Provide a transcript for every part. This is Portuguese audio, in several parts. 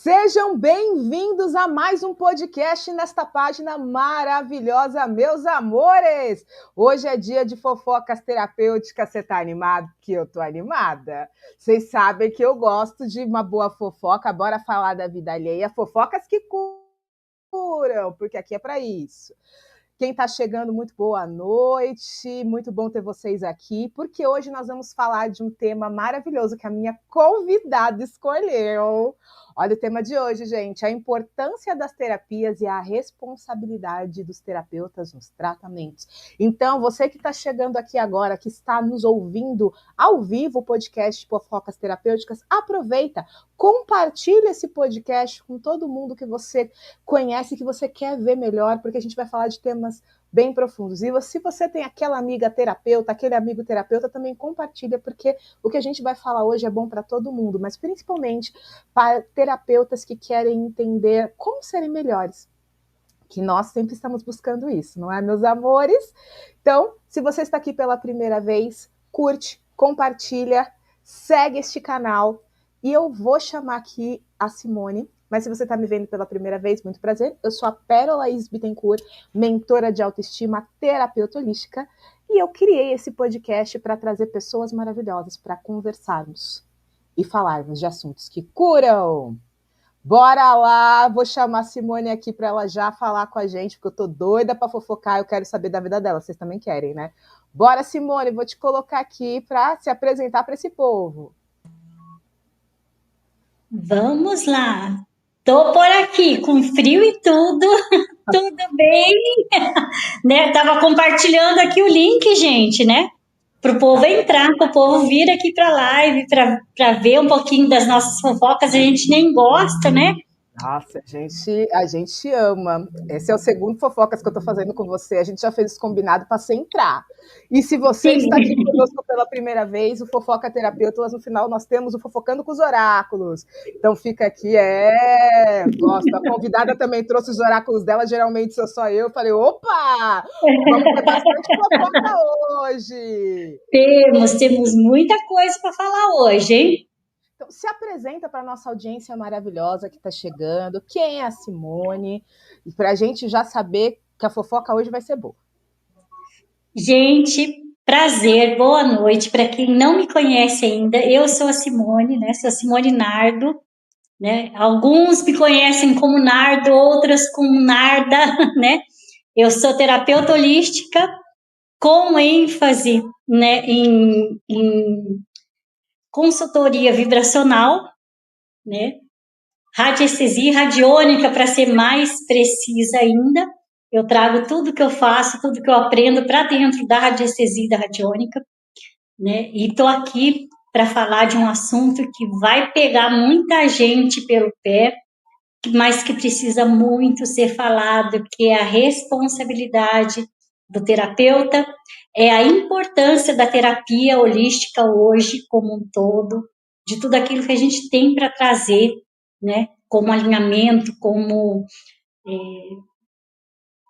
Sejam bem-vindos a mais um podcast nesta página maravilhosa, meus amores! Hoje é dia de fofocas terapêuticas. Você tá animado? Que eu tô animada. Vocês sabem que eu gosto de uma boa fofoca. Bora falar da vida alheia. Fofocas que curam, porque aqui é para isso. Quem está chegando, muito boa noite, muito bom ter vocês aqui, porque hoje nós vamos falar de um tema maravilhoso que a minha convidada escolheu. Olha o tema de hoje, gente, a importância das terapias e a responsabilidade dos terapeutas nos tratamentos. Então, você que está chegando aqui agora, que está nos ouvindo ao vivo, o podcast Fofocas Terapêuticas, aproveita, compartilha esse podcast com todo mundo que você conhece, que você quer ver melhor, porque a gente vai falar de temas bem profundos. E se você tem aquela amiga terapeuta, aquele amigo terapeuta, também compartilha, porque o que a gente vai falar hoje é bom para todo mundo, mas principalmente para terapeutas que querem entender como serem melhores. Que nós sempre estamos buscando isso, não é, meus amores? Então, se você está aqui pela primeira vez, curte, compartilha, segue este canal e eu vou chamar aqui a Simone. Mas se você está me vendo pela primeira vez, muito prazer. Eu sou a Pérola Is Bittencourt, mentora de autoestima, terapeuta holística, e eu criei esse podcast para trazer pessoas maravilhosas para conversarmos e falarmos de assuntos que curam. Bora lá, vou chamar a Simone aqui para ela já falar com a gente, porque eu tô doida para fofocar, eu quero saber da vida dela, vocês também querem, né? Bora, Simone, vou te colocar aqui para se apresentar para esse povo. Vamos lá. Tô por aqui com frio e tudo, tudo bem, né? Tava compartilhando aqui o link, gente, né? Para o povo entrar, para o povo vir aqui para a live, para ver um pouquinho das nossas fofocas. A gente nem gosta, né? Nossa, a gente ama. Esse é o segundo fofocas que eu estou fazendo com você. A gente já fez esse combinado para você entrar. E se você Sim. está aqui conosco pela primeira vez, o Fofoca Terapeutas, no final nós temos o Fofocando com os Oráculos. Então fica aqui, gosto. A convidada também trouxe os oráculos dela, geralmente sou só eu. Falei, opa, vamos ter bastante fofoca hoje. Temos muita coisa para falar hoje, hein? Então, se apresenta para a nossa audiência maravilhosa que está chegando. Quem é a Simone? E para a gente já saber que a fofoca hoje vai ser boa. Gente, prazer, boa noite. Para quem não me conhece ainda, eu sou a Simone, né? Sou a Simone Nardo, né? Alguns me conhecem como Nardo, outras como Narda, né? Eu sou terapeuta holística com ênfase, né, em consultoria vibracional, né? Radiestesia e radiônica, para ser mais precisa ainda. Eu trago tudo que eu faço, tudo que eu aprendo para dentro da radiestesia e da radiônica, né? E estou aqui para falar de um assunto que vai pegar muita gente pelo pé, mas que precisa muito ser falado, que é a responsabilidade do terapeuta, é a importância da terapia holística hoje como um todo, de tudo aquilo que a gente tem para trazer, né, como alinhamento, como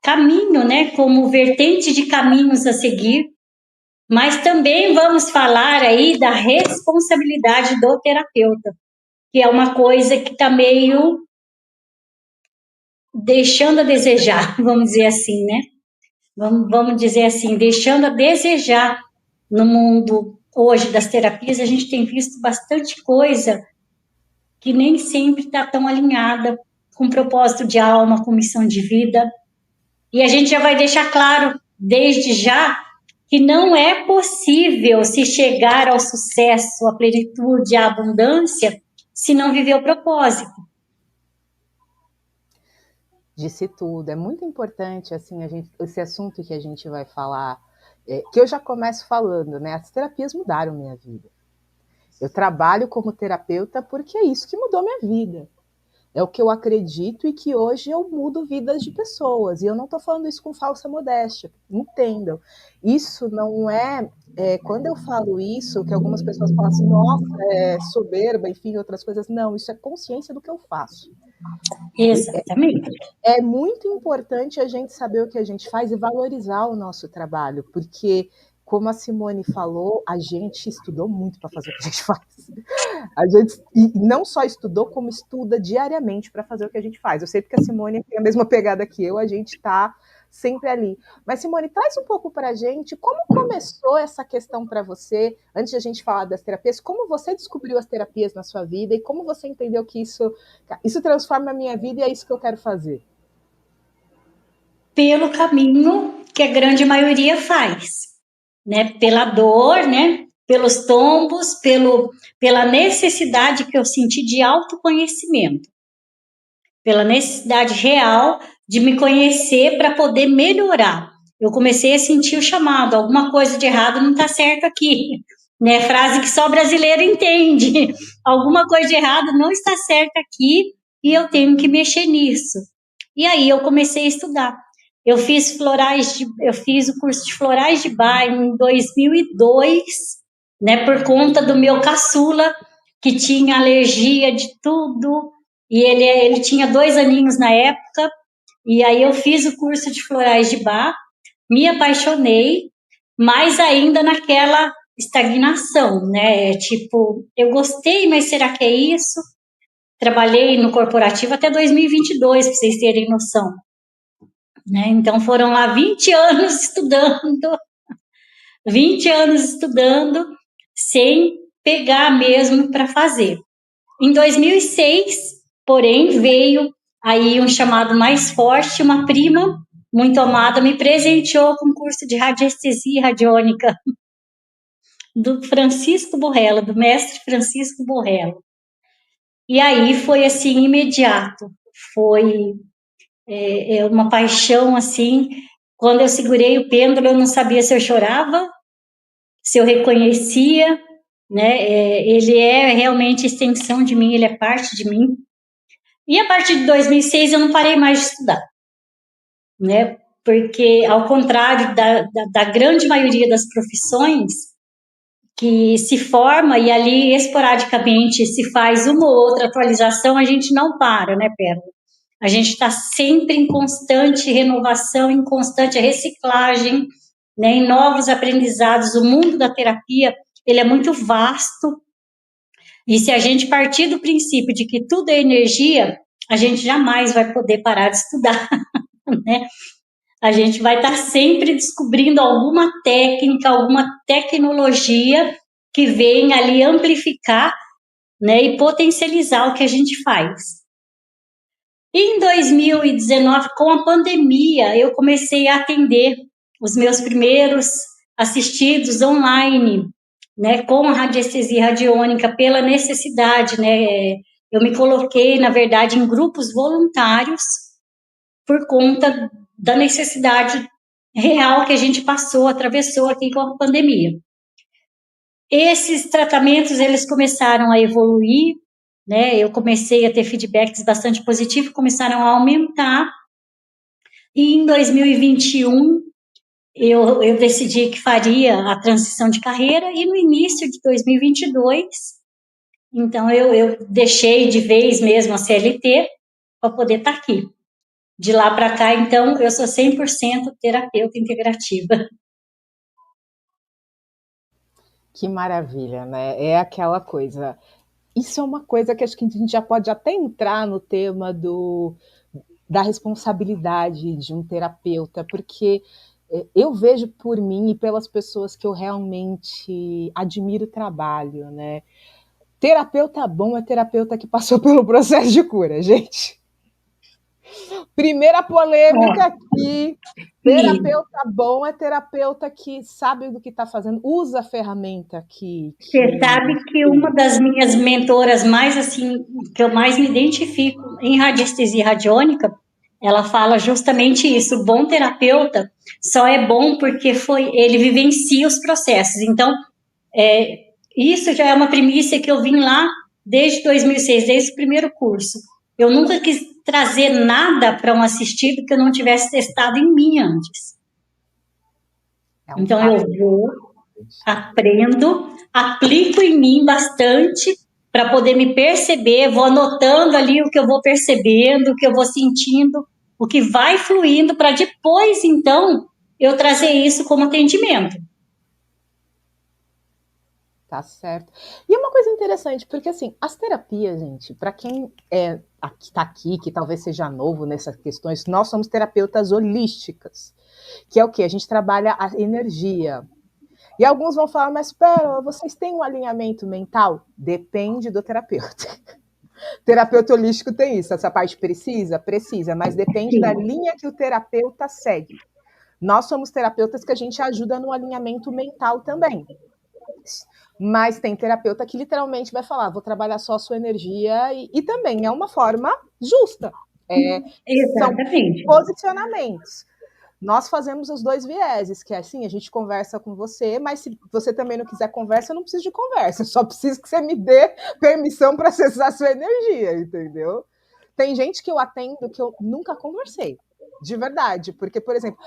caminho, né, como vertente de caminhos a seguir, mas também vamos falar aí da responsabilidade do terapeuta, que é uma coisa que está meio deixando a desejar, vamos dizer assim, né? Vamos dizer assim, deixando a desejar no mundo hoje das terapias, a gente tem visto bastante coisa que nem sempre está tão alinhada com propósito de alma, com missão de vida. E a gente já vai deixar claro, desde já, que não é possível se chegar ao sucesso, à plenitude, à abundância, se não viver o propósito. Disse tudo. É muito importante assim, esse assunto que a gente vai falar, que eu já começo falando, né? As terapias mudaram minha vida. Eu trabalho como terapeuta porque é isso que mudou minha vida. É o que eu acredito e que hoje eu mudo vidas de pessoas. E eu não estou falando isso com falsa modéstia. Entendam. Isso não quando eu falo isso, que algumas pessoas falam assim, nossa, é soberba, enfim, outras coisas. Não, isso é consciência do que eu faço. Exatamente. É muito importante a gente saber o que a gente faz e valorizar o nosso trabalho, porque como a Simone falou, a gente estudou muito para fazer o que a gente faz. A gente e não só estudou, como estuda diariamente para fazer o que a gente faz. Eu sei porque a Simone tem a mesma pegada que eu, a gente está sempre ali. Mas, Simone, traz um pouco para a gente como começou essa questão para você, antes de a gente falar das terapias, como você descobriu as terapias na sua vida e como você entendeu que isso transforma a minha vida e é isso que eu quero fazer. Pelo caminho que a grande maioria faz, né? Pela dor, né? Pelos tombos, pela necessidade que eu senti de autoconhecimento, pela necessidade real de me conhecer para poder melhorar. Eu comecei a sentir o chamado, alguma coisa de errado não está certo aqui, né? Frase que só brasileiro entende. Alguma coisa de errado não está certa aqui e eu tenho que mexer nisso. E aí eu comecei a estudar. Eu fiz o curso de florais de Bach em 2002, né, por conta do meu caçula, que tinha alergia de tudo, e ele tinha 2 aninhos na época, e aí eu fiz o curso de florais de Bach, me apaixonei, mas ainda naquela estagnação, né, tipo, eu gostei, mas será que é isso? Trabalhei no corporativo até 2022, para vocês terem noção, né, então foram lá 20 anos estudando, 20 anos estudando, sem pegar mesmo para fazer. Em 2006, porém, veio aí um chamado mais forte, uma prima muito amada me presenteou com um curso de radiestesia radiônica do Francisco Borrello, do mestre Francisco Borrello. E aí foi assim, imediato, foi uma paixão assim, quando eu segurei o pêndulo eu não sabia se eu chorava, se eu reconhecia, né? Ele é realmente extensão de mim, ele é parte de mim. E a partir de 2006 eu não parei mais de estudar, né? Porque, ao contrário da grande maioria das profissões, que se forma e ali esporadicamente se faz uma ou outra atualização, a gente não para, né, Pérola? A gente está sempre em constante renovação, em constante reciclagem, né, em novos aprendizados. O mundo da terapia, ele é muito vasto, e se a gente partir do princípio de que tudo é energia, a gente jamais vai poder parar de estudar, né? A gente vai estar sempre descobrindo alguma técnica, alguma tecnologia que vem ali amplificar, né, e potencializar o que a gente faz. Em 2019, com a pandemia, eu comecei a atender os meus primeiros assistidos online, né, com a radiestesia radiônica, pela necessidade, né, eu me coloquei, na verdade, em grupos voluntários por conta da necessidade real que a gente atravessou aqui com a pandemia. Esses tratamentos, eles começaram a evoluir, né, eu comecei a ter feedbacks bastante positivos, começaram a aumentar, e em 2021, eu decidi que faria a transição de carreira, e no início de 2022, então eu deixei de vez mesmo a CLT para poder estar aqui. De lá para cá, então, eu sou 100% terapeuta integrativa. Que maravilha, né? É aquela coisa. Isso é uma coisa que acho que a gente já pode até entrar no tema da responsabilidade de um terapeuta, porque eu vejo por mim e pelas pessoas que eu realmente admiro o trabalho, né? Terapeuta bom é terapeuta que passou pelo processo de cura, gente. Primeira polêmica aqui. Terapeuta bom é terapeuta que sabe do que está fazendo, usa a ferramenta Você sabe que uma das minhas mentoras mais assim, que eu mais me identifico em radiestesia radiônica, ela fala justamente isso. O bom terapeuta só é bom porque ele vivencia os processos. Então, isso já é uma primícia que eu vim lá desde 2006, desde o primeiro curso. Eu nunca quis trazer nada para um assistido que eu não tivesse testado em mim antes. Então, eu vou, aprendo, aplico em mim bastante para poder me perceber, vou anotando ali o que eu vou percebendo, o que eu vou sentindo, o que vai fluindo, para depois, então, eu trazer isso como atendimento. Tá certo. E uma coisa interessante, porque assim, as terapias, gente, para quem tá aqui, que talvez seja novo nessas questões, nós somos terapeutas holísticas, que é o quê? A gente trabalha a energia. E alguns vão falar, mas espera, vocês têm um alinhamento mental? Depende do terapeuta. Terapeuta holístico tem isso, essa parte precisa? Precisa, mas depende da linha que o terapeuta segue. Nós somos terapeutas que a gente ajuda no alinhamento mental também. Mas tem terapeuta que literalmente vai falar, vou trabalhar só a sua energia, e também é uma forma justa. São posicionamentos. Nós fazemos os dois vieses, que é assim, a gente conversa com você, mas se você também não quiser conversa, eu não preciso de conversa, eu só preciso que você me dê permissão para acessar a sua energia, entendeu? Tem gente que eu atendo que eu nunca conversei, de verdade, porque, por exemplo,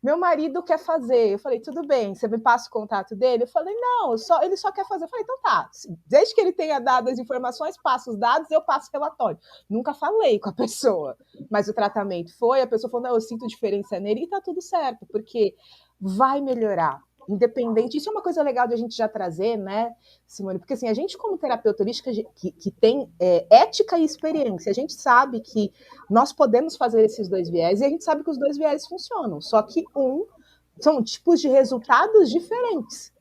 meu marido quer fazer, eu falei, tudo bem, você me passa o contato dele? Eu falei, não, ele só quer fazer, eu falei, então tá, desde que ele tenha dado as informações, passa os dados, eu passo o relatório. Nunca falei com a pessoa, mas o tratamento foi, a pessoa falou, não, eu sinto diferença nele, e tá tudo certo, porque vai melhorar, independente, isso é uma coisa legal de a gente já trazer, né, Simone, porque assim, a gente como terapeuta holística que tem ética e experiência, a gente sabe que nós podemos fazer esses dois viés, e a gente sabe que os dois viés funcionam, só que são tipos de resultados diferentes,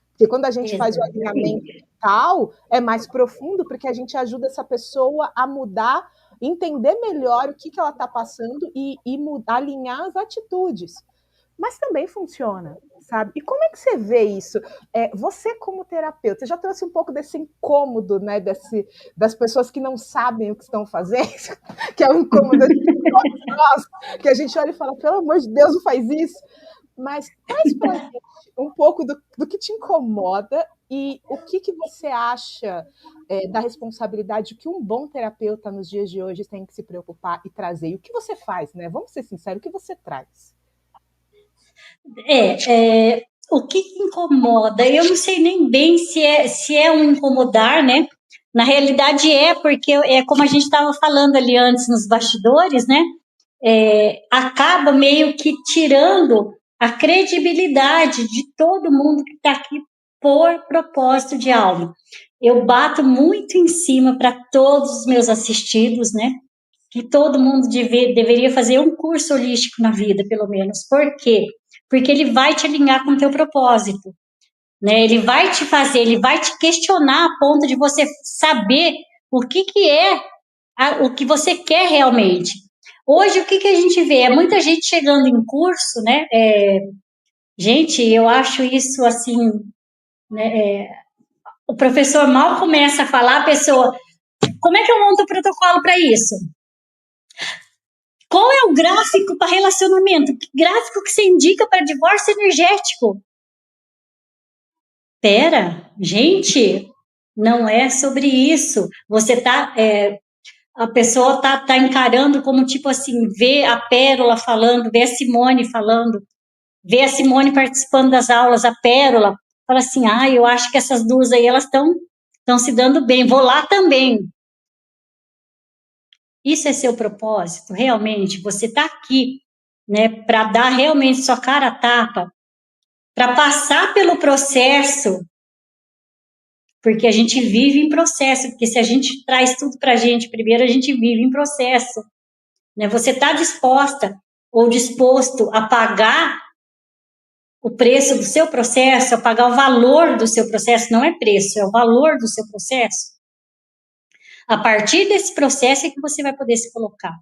porque quando a gente faz o alinhamento mental, é mais profundo, porque a gente ajuda essa pessoa a mudar, entender melhor o que ela está passando e alinhar as atitudes, mas também funciona, sabe? E como é que você vê isso? Você como terapeuta, já trouxe um pouco desse incômodo, né, das pessoas que não sabem o que estão fazendo, que é um incômodo de todos nós, que a gente olha e fala, pelo amor de Deus, não faz isso. Mas traz pra gente um pouco do que te incomoda e o que você acha da responsabilidade que um bom terapeuta nos dias de hoje tem que se preocupar e trazer. E o que você faz, né? Vamos ser sinceros, o que você traz? O que incomoda? Eu não sei nem bem se é um incomodar, né? Na realidade porque é como a gente estava falando ali antes nos bastidores, né? Acaba meio que tirando a credibilidade de todo mundo que está aqui por propósito de alma. Eu bato muito em cima para todos os meus assistidos, né? Que todo mundo deveria fazer um curso holístico na vida, pelo menos. Por quê? Porque ele vai te alinhar com o teu propósito, né? Ele vai te fazer, ele vai te questionar a ponto de você saber o que é o que você quer realmente. Hoje, o que a gente vê? É muita gente chegando em curso, né? Gente, eu acho isso assim, né? O professor mal começa a falar, a pessoa, como é que eu monto o protocolo para isso? Qual é o gráfico para relacionamento? Que gráfico que você indica para divórcio energético? Pera, gente, não é sobre isso. Você tá, a pessoa tá encarando como tipo assim, vê a Pérola falando, vê a Simone falando, vê a Simone participando das aulas, a Pérola, fala assim, eu acho que essas duas aí, elas estão se dando bem, vou lá também. Isso é seu propósito, realmente, você está aqui, né, para dar realmente sua cara a tapa, para passar pelo processo, porque a gente vive em processo, porque se a gente traz tudo para a gente, primeiro a gente vive em processo, né? Você está disposta ou disposto a pagar o preço do seu processo, a pagar o valor do seu processo, não é preço, é o valor do seu processo. A partir desse processo é que você vai poder se colocar.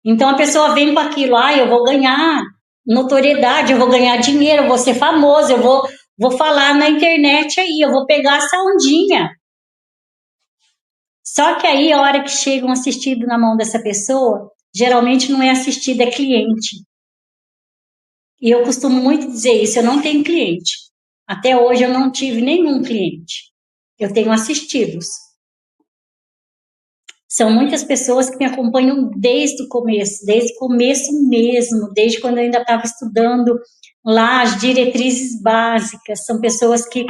Então a pessoa vem com aquilo, eu vou ganhar notoriedade, eu vou ganhar dinheiro, eu vou ser famoso, eu vou falar na internet aí, eu vou pegar essa ondinha. Só que aí, a hora que chega um assistido na mão dessa pessoa, geralmente não é assistido, é cliente. E eu costumo muito dizer isso, eu não tenho cliente. Até hoje eu não tive nenhum cliente. Eu tenho assistidos. São muitas pessoas que me acompanham desde o começo mesmo, desde quando eu ainda estava estudando lá as diretrizes básicas. São pessoas que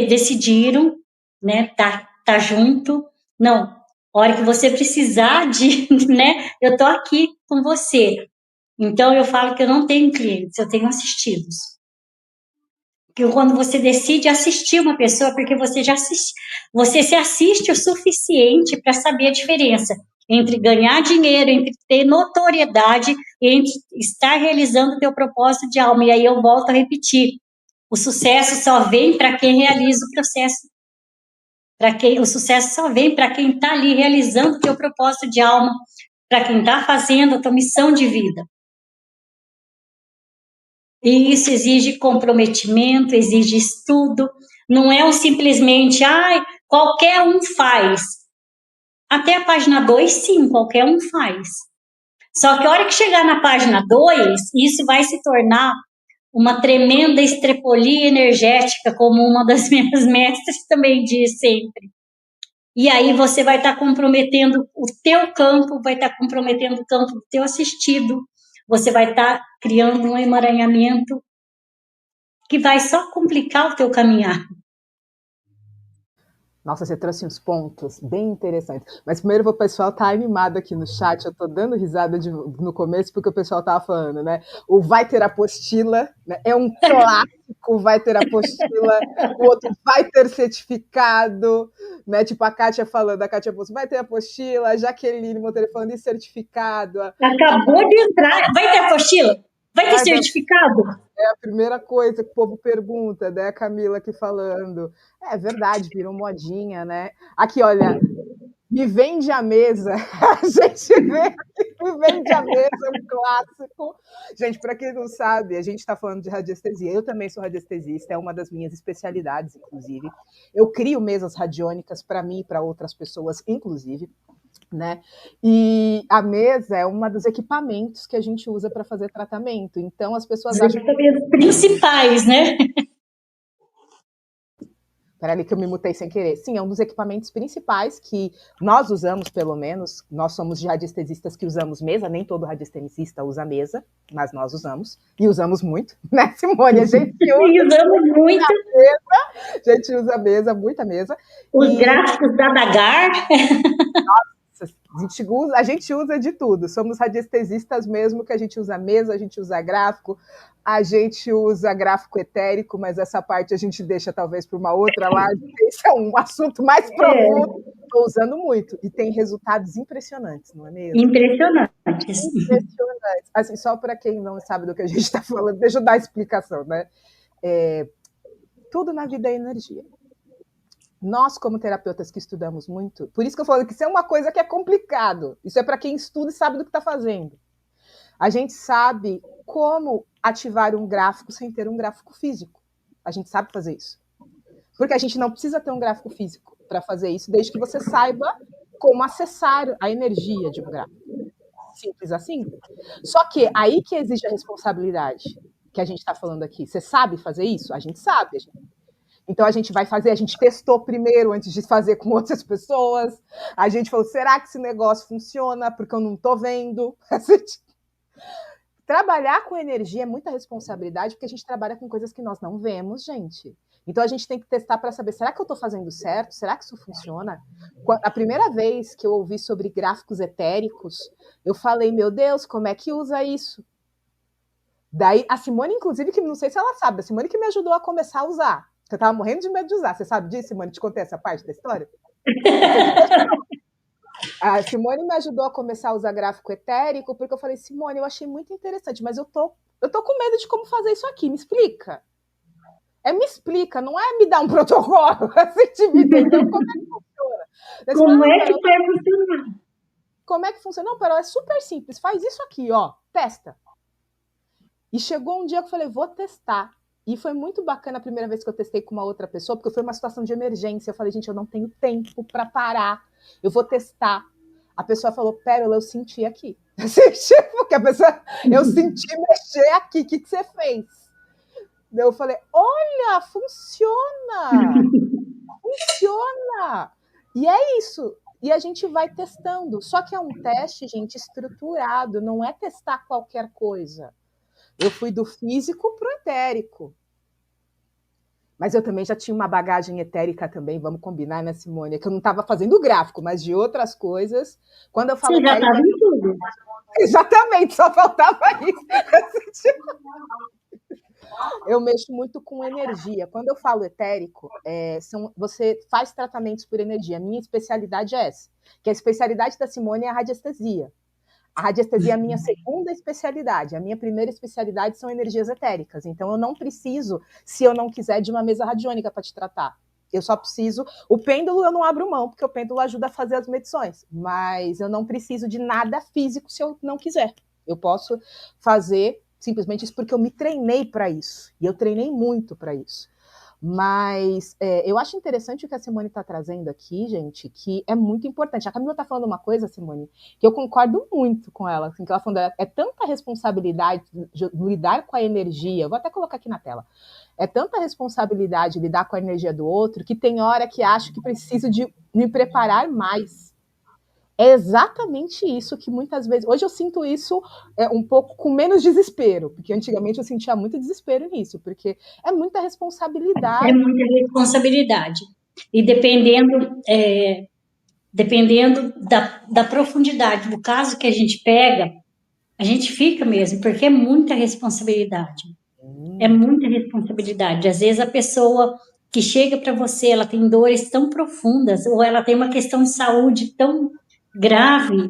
decidiram, né, tá junto. Não, a hora que você precisar né, eu tô aqui com você. Então eu falo que eu não tenho clientes, eu tenho assistidos. que quando você decide assistir uma pessoa, porque você já assiste, você se assiste o suficiente para saber a diferença entre ganhar dinheiro, entre ter notoriedade, entre estar realizando o teu propósito de alma. E aí eu volto a repetir, o sucesso só vem para quem realiza o processo. O sucesso só vem para quem está ali realizando o teu propósito de alma, para quem está fazendo a tua missão de vida. E isso exige comprometimento, exige estudo, não é simplesmente, qualquer um faz. Até a página 2, sim, qualquer um faz. Só que a hora que chegar na página 2, isso vai se tornar uma tremenda estrepolia energética, como uma das minhas mestras também diz sempre. E aí você vai estar comprometendo o teu campo, vai estar comprometendo o campo do teu assistido, você vai estar criando um emaranhamento que vai só complicar o teu caminhar. Nossa, você trouxe uns pontos bem interessantes. Mas primeiro o pessoal tá animado aqui no chat, eu tô dando risada no começo porque o pessoal tava falando, né? O vai ter apostila, né? É um clássico, vai ter apostila, o outro vai ter certificado, né? Tipo a Kátia falando, a Kátia Poço, vai ter apostila, a Jaqueline Monteiro falando, e certificado. Acabou de entrar, vai ter apostila? Vai ter certificado? É a primeira coisa que o povo pergunta, né? A Camila aqui falando. É verdade, virou modinha, né? Aqui, olha, me vende a mesa. A gente vê me vende a mesa, é um clássico. Gente, para quem não sabe, a gente está falando de radiestesia. Eu também sou radiestesista, é uma das minhas especialidades, inclusive. Eu crio mesas radiônicas para mim e para outras pessoas, inclusive. Né? E a mesa é um dos equipamentos que a gente usa para fazer tratamento. Então as pessoas acham que principais, né? Peraí que eu me mutei sem querer. Sim, é um dos equipamentos principais que nós usamos, pelo menos. Nós somos radiestesistas que usamos mesa, nem todo radiestesista usa mesa, mas nós usamos. E usamos muito, né, Simone? A gente usamos muito. Mesa, a gente usa mesa, muita mesa. Os gráficos da Dagar. Nossa, a gente usa de tudo. Somos radiestesistas mesmo, que a gente usa mesa, a gente usa gráfico, a gente usa gráfico etérico, mas essa parte a gente deixa talvez para uma outra live. Esse é um assunto mais profundo. Estou usando muito e tem resultados impressionantes, não é mesmo? Impressionantes. Impressionantes. Assim, só para quem não sabe do que a gente está falando, deixa eu dar a explicação, né? Tudo na vida é energia. Nós, como terapeutas que estudamos muito, por isso que eu falo que isso é uma coisa que é complicado. Isso é para quem estuda e sabe do que está fazendo. A gente sabe como ativar um gráfico sem ter um gráfico físico. A gente sabe fazer isso. Porque a gente não precisa ter um gráfico físico para fazer isso, desde que você saiba como acessar a energia de um gráfico. Simples assim. Só que aí que exige a responsabilidade que a gente está falando aqui. Você sabe fazer isso? A gente sabe. Então a gente vai fazer, a gente testou primeiro antes de fazer com outras pessoas. A gente falou, será que esse negócio funciona? Porque eu não estou vendo. Trabalhar com energia é muita responsabilidade, porque a gente trabalha com coisas que nós não vemos, gente. Então a gente tem que testar para saber, será que eu estou fazendo certo? Será que isso funciona? A primeira vez que eu ouvi sobre gráficos etéricos, eu falei, meu Deus, como é que usa isso? Daí a Simone, inclusive, que não sei se ela sabe, a Simone que me ajudou a começar a usar. Eu estava morrendo de medo de usar. Você sabe disso, Simone? Te contei essa parte da história? A Simone me ajudou a começar a usar gráfico etérico, porque eu falei, Simone, eu achei muito interessante, mas eu tô com medo de como fazer isso aqui. Me explica. Me explica, não é me dar um protocolo. Assim, entendeu? Como é que funciona? Como é que vai funcionar? Como é que funciona? Não, Perol, é super simples. Faz isso aqui, ó. Testa. E chegou um dia que eu falei, vou testar. E foi muito bacana a primeira vez que eu testei com uma outra pessoa, porque foi uma situação de emergência. Eu falei, gente, eu não tenho tempo para parar. Eu vou testar. A pessoa falou, Pérola, eu senti aqui. Porque a pessoa, eu senti mexer aqui. O que você fez? Eu falei, olha, funciona. Funciona. E é isso. E a gente vai testando. Só que é um teste, gente, estruturado. Não é testar qualquer coisa. Eu fui do físico para o etérico. Mas eu também já tinha uma bagagem etérica também, vamos combinar, né, Simone? Que eu não estava fazendo gráfico, mas de outras coisas. Quando eu falo você já estava em tudo. Exatamente, só faltava isso. Eu mexo muito com energia. Quando eu falo etérico, você faz tratamentos por energia. A minha especialidade é essa, que a especialidade da Simone é a radiestesia. A radiestesia é a minha segunda especialidade. A minha primeira especialidade são energias etéricas. Então, eu não preciso, se eu não quiser, de uma mesa radiônica para te tratar. Eu só preciso. O pêndulo eu não abro mão, porque o pêndulo ajuda a fazer as medições. Mas eu não preciso de nada físico se eu não quiser. Eu posso fazer simplesmente isso porque eu me treinei para isso. E eu treinei muito para isso. Mas eu acho interessante o que a Simone está trazendo aqui, gente, que é muito importante. A Camila está falando uma coisa, Simone, que eu concordo muito com ela. Assim, que ela falando, é tanta responsabilidade de lidar com a energia. Eu vou até colocar aqui na tela. É tanta responsabilidade lidar com a energia do outro que tem hora que acho que preciso de me preparar mais. É exatamente isso que muitas vezes... Hoje eu sinto isso um pouco com menos desespero, porque antigamente eu sentia muito desespero nisso, porque é muita responsabilidade. É muita responsabilidade. E dependendo da profundidade do caso que a gente pega, a gente fica mesmo, porque é muita responsabilidade. É muita responsabilidade. Às vezes a pessoa que chega para você, ela tem dores tão profundas, ou ela tem uma questão de saúde tão grave,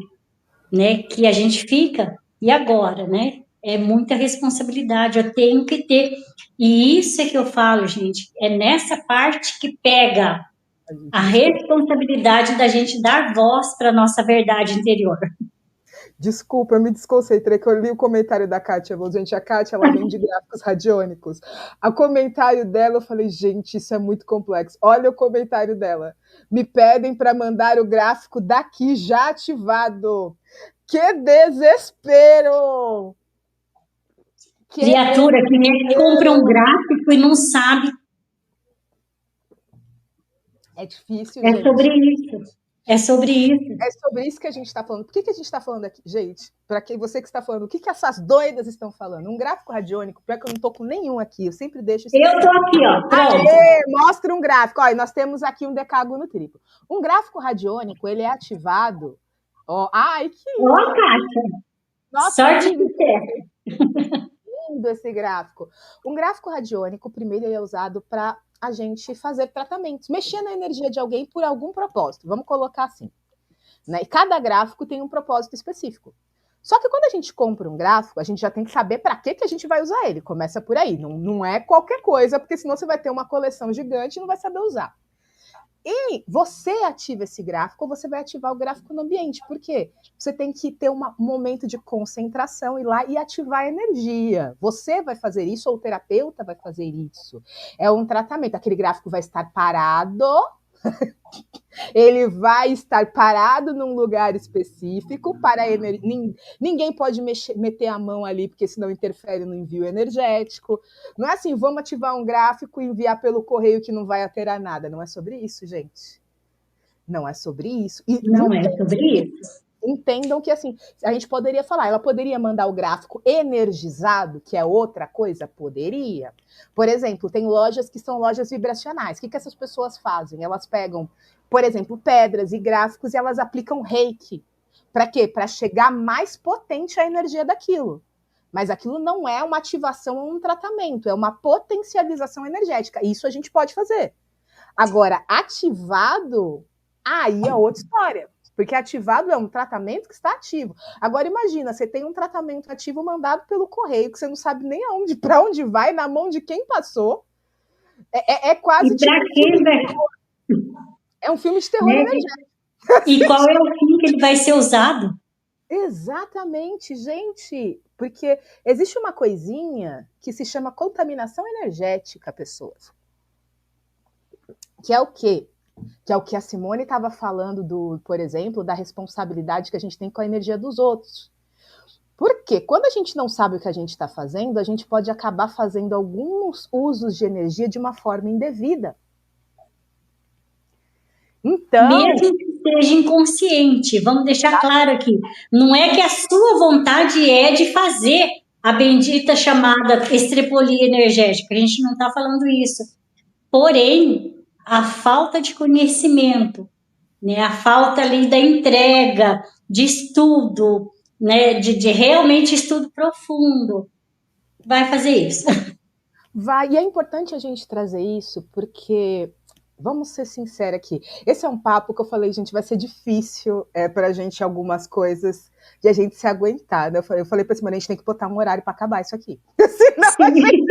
né, que a gente fica, e agora, né? É muita responsabilidade, eu tenho que ter. E isso é que eu falo, gente, é nessa parte que pega a responsabilidade da gente dar voz para a nossa verdade interior. Desculpa, eu me desconcentrei, que eu li o comentário da Kátia. Gente, a Kátia, ela vem de gráficos radiônicos. O comentário dela, eu falei, gente, isso é muito complexo. Olha o comentário dela. Me pedem para mandar o gráfico daqui já ativado. Que desespero! Criatura que compra um gráfico e não sabe. É difícil, É gente. sobre isso. É sobre isso. É sobre isso que a gente está falando. Por que a gente está falando aqui, gente? Para quem você que está falando, o que essas doidas estão falando? Um gráfico radiônico, pior que eu não estou com nenhum aqui, eu sempre deixo isso. Eu estou aqui, ó. Pronto. Aê, mostra um gráfico. Olha, nós temos aqui um decágono triplo. Um gráfico radiônico, ele é ativado. Ó, ai, que lindo! Ó, Kátia. Nossa, sorte lindo. de ter. Lindo esse gráfico. Um gráfico radiônico, primeiro, ele é usado para a gente fazer tratamentos, mexer na energia de alguém por algum propósito. Vamos colocar assim. Né? E cada gráfico tem um propósito específico. Só que quando a gente compra um gráfico, a gente já tem que saber para que a gente vai usar ele. Começa por aí. Não é qualquer coisa, porque senão você vai ter uma coleção gigante e não vai saber usar. E você ativa esse gráfico ou você vai ativar o gráfico no ambiente. Por quê? Você tem que ter um momento de concentração, ir lá e ativar a energia. Você vai fazer isso ou o terapeuta vai fazer isso. É um tratamento. Aquele gráfico vai estar parado... Ele vai estar parado num lugar específico para ninguém pode meter a mão ali, porque senão interfere no envio energético. Não é assim, vamos ativar um gráfico e enviar pelo correio que não vai alterar nada. Não é sobre isso, gente. Não é sobre isso. E não é sobre isso. Entendam que, assim, a gente poderia falar, ela poderia mandar o gráfico energizado, que é outra coisa? Poderia. Por exemplo, tem lojas que são lojas vibracionais. O que essas pessoas fazem? Elas pegam, por exemplo, pedras e gráficos e elas aplicam reiki. Para quê? Para chegar mais potente a energia daquilo. Mas aquilo não é uma ativação ou um tratamento, é uma potencialização energética. Isso a gente pode fazer. Agora, ativado, aí é outra história. Porque ativado é um tratamento que está ativo. Agora imagina, você tem um tratamento ativo mandado pelo correio, que você não sabe nem aonde, para onde vai, na mão de quem passou. É quase tipo é um filme de terror energético. E qual é o fim que ele vai ser usado? Exatamente, gente. Porque existe uma coisinha que se chama contaminação energética, pessoas. Que é o quê? Que é o que a Simone estava falando, por exemplo, da responsabilidade que a gente tem com a energia dos outros. Porque quando a gente não sabe o que a gente está fazendo, a gente pode acabar fazendo alguns usos de energia de uma forma indevida. Então, mesmo que seja inconsciente, vamos deixar claro aqui, não é que a sua vontade é de fazer a bendita chamada estrepolia energética, a gente não está falando isso. Porém, a falta de conhecimento, né, a falta ali da entrega, de estudo, né, de realmente estudo profundo, vai fazer isso. Vai, e é importante a gente trazer isso, porque, vamos ser sinceros aqui, esse é um papo que eu falei, gente, vai ser difícil para a gente algumas coisas de a gente se aguentar. Né? Eu falei para Simone, a gente tem que botar um horário para acabar isso aqui. Senão a gente...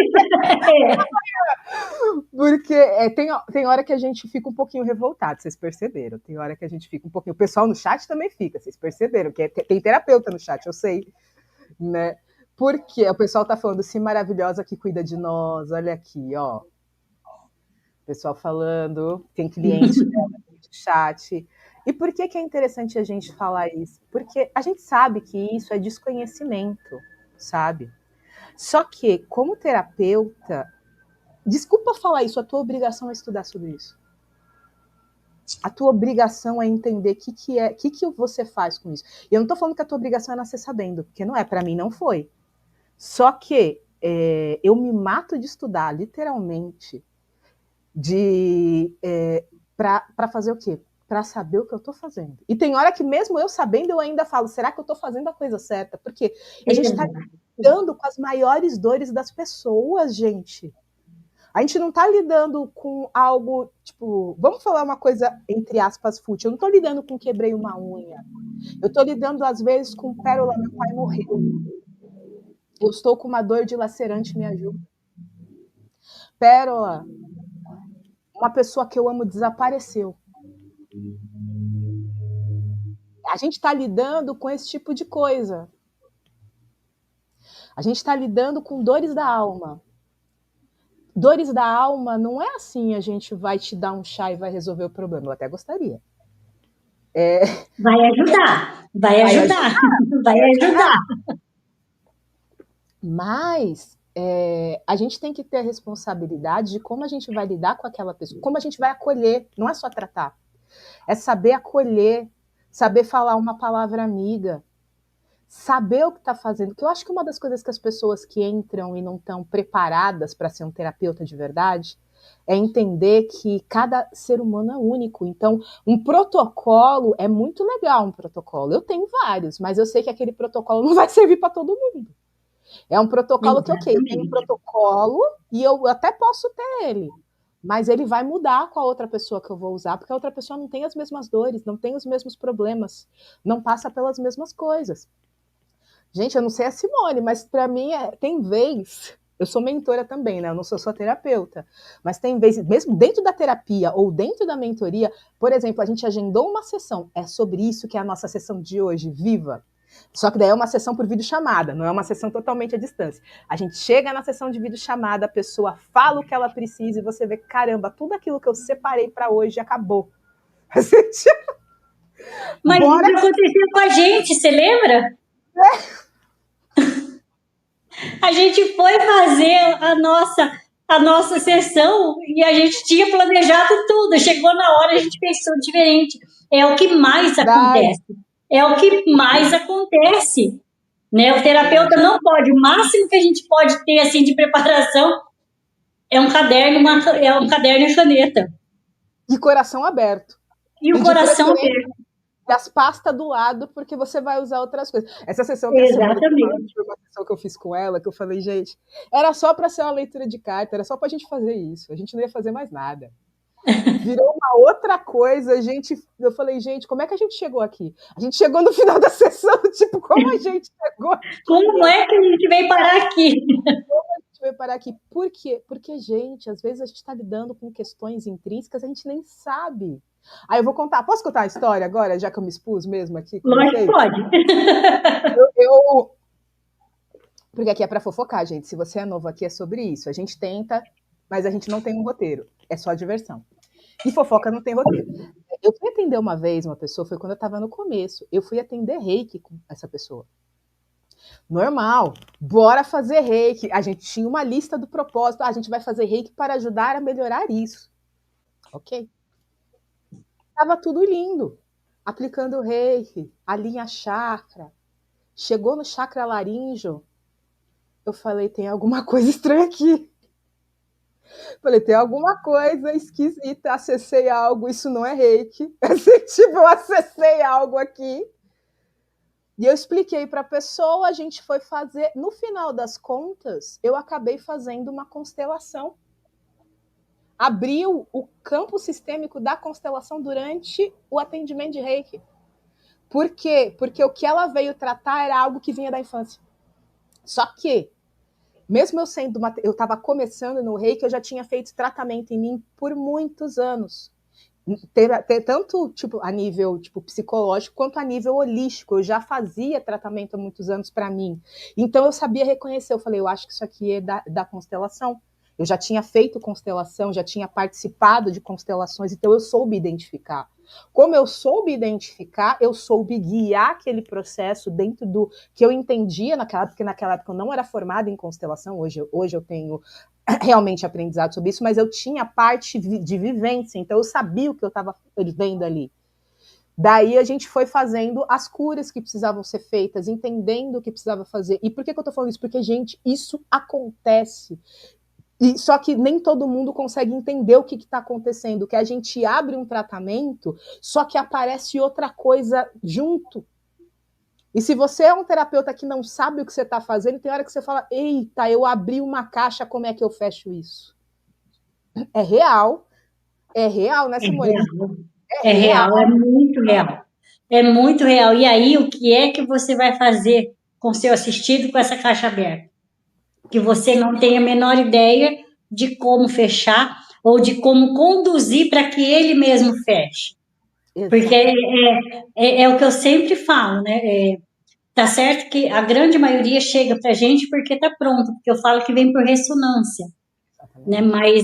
Porque tem hora que a gente fica um pouquinho revoltado, vocês perceberam? Tem hora que a gente fica um pouquinho... O pessoal no chat também fica, vocês perceberam? Que tem terapeuta no chat, eu sei, né? Porque o pessoal tá falando, se maravilhosa que cuida de nós, olha aqui, ó. O pessoal falando, tem cliente no chat. E por que é interessante a gente falar isso? Porque a gente sabe que isso é desconhecimento, sabe? Só que, como terapeuta, desculpa falar isso, a tua obrigação é estudar sobre isso. A tua obrigação é entender o que você faz com isso. E eu não tô falando que a tua obrigação é nascer sabendo, porque não é, para mim não foi. Só que eu me mato de estudar, literalmente, para fazer o quê? Para saber o que eu estou fazendo. E tem hora que mesmo eu sabendo, eu ainda falo, será que eu estou fazendo a coisa certa? Porque a gente está lidando com as maiores dores das pessoas, gente. A gente não está lidando com algo, tipo, vamos falar uma coisa, entre aspas, fútil. Eu não estou lidando com quebrei uma unha. Eu estou lidando, às vezes, com pérola, meu pai morreu. Eu estou com uma dor dilacerante, me ajuda. Pérola, uma pessoa que eu amo desapareceu. A gente está lidando com esse tipo de coisa. A gente está lidando com dores da alma. Dores da alma não é assim, a gente vai te dar um chá e vai resolver o problema. Eu até gostaria. Vai ajudar, vai ajudar, vai ajudar. Mas a gente tem que ter a responsabilidade de como a gente vai lidar com aquela pessoa, como a gente vai acolher, não é só tratar. É saber acolher, saber falar uma palavra amiga, saber o que está fazendo. Porque eu acho que uma das coisas que as pessoas que entram e não estão preparadas para ser um terapeuta de verdade é entender que cada ser humano é único. Então, um protocolo é muito legal, um protocolo. Eu tenho vários, mas eu sei que aquele protocolo não vai servir para todo mundo. É um protocolo que, ok, eu tenho um protocolo e eu até posso ter ele, mas ele vai mudar com a outra pessoa que eu vou usar, porque a outra pessoa não tem as mesmas dores, não tem os mesmos problemas, não passa pelas mesmas coisas. Gente, eu não sei a Simone, mas para mim tem vez... Eu sou mentora também, né? Eu não sou só terapeuta. Mas tem vezes, mesmo dentro da terapia ou dentro da mentoria, por exemplo, a gente agendou uma sessão. É sobre isso que é a nossa sessão de hoje, viva. Só que daí é uma sessão por videochamada, não é uma sessão totalmente à distância. A gente chega na sessão de videochamada, a pessoa fala o que ela precisa e você vê, caramba, tudo aquilo que eu separei para hoje acabou. Mas isso aconteceu com a gente, você lembra? A gente foi fazer a nossa sessão e a gente tinha planejado tudo. Chegou na hora, a gente pensou diferente. É o que mais acontece. É o que mais acontece. Né? O terapeuta não pode. O máximo que a gente pode ter assim, de preparação é um caderno e caneta. E coração aberto. E o coração aberto. E as pastas do lado, porque você vai usar outras coisas. Essa sessão que Exatamente. Foi uma sessão que eu fiz com ela, que eu falei, gente, era só para ser uma leitura de carta, era só para a gente fazer isso. A gente não ia fazer mais nada. Virou uma outra coisa, eu falei, gente, como é que a gente chegou aqui? A gente chegou no final da sessão, tipo, como a gente chegou aqui? Como é que a gente veio parar aqui? Como a gente veio parar aqui? Por quê? Porque, gente, às vezes a gente está lidando com questões intrínsecas, a gente nem sabe. Aí eu vou contar, posso contar a história agora, já que eu me expus mesmo aqui? Lógico que pode. Porque aqui é para fofocar, gente. Se você é novo aqui, é sobre isso. A gente tenta, mas a gente não tem um roteiro. É só diversão. E fofoca não tem roteiro. Eu fui atender uma vez uma pessoa, foi quando eu estava no começo. Eu fui atender reiki com essa pessoa. Normal, bora fazer reiki. A gente tinha uma lista do propósito. A gente vai fazer reiki para ajudar a melhorar isso. Ok. Tava tudo lindo. Aplicando reiki, a linha chakra. Chegou no chakra laríngeo. Eu falei, tem alguma coisa estranha aqui. Falei, tem alguma coisa esquisita, acessei algo, isso não é reiki. Assim, tipo, eu acessei algo aqui. E eu expliquei para a pessoa, a gente foi fazer. No final das contas, eu acabei fazendo uma constelação. Abriu o campo sistêmico da constelação durante o atendimento de Reiki. Por quê? Porque o que ela veio tratar era algo que vinha da infância. Só que, mesmo eu sendo eu estava começando no Reiki, eu já tinha feito tratamento em mim por muitos anos. Tanto tipo, a nível tipo, psicológico quanto a nível holístico. Eu já fazia tratamento há muitos anos para mim. Então eu sabia reconhecer. Eu falei, eu acho que isso aqui é da constelação. Eu já tinha feito constelação, já tinha participado de constelações, então eu soube identificar. Como eu soube identificar, eu soube guiar aquele processo dentro do que eu entendia naquela época, porque naquela época eu não era formada em constelação, hoje eu tenho realmente aprendizado sobre isso, mas eu tinha parte de vivência, então eu sabia o que eu estava vendo ali. Daí a gente foi fazendo as curas que precisavam ser feitas, entendendo o que precisava fazer. E por que eu estou falando isso? Porque, gente, isso acontece. E, só que nem todo mundo consegue entender o que está acontecendo, que a gente abre um tratamento, só que aparece outra coisa junto. E se você é um terapeuta que não sabe o que você está fazendo, tem hora que você fala, eita, eu abri uma caixa, como é que eu fecho isso? É real, né, Simone? É real, é muito real. É muito real. E aí, o que é que você vai fazer com seu assistido com essa caixa aberta? Que você não tem a menor ideia de como fechar ou de como conduzir para que ele mesmo feche. Porque é o que eu sempre falo, né? Tá certo que a grande maioria chega para a gente porque está pronto, porque eu falo que vem por ressonância, né? Mas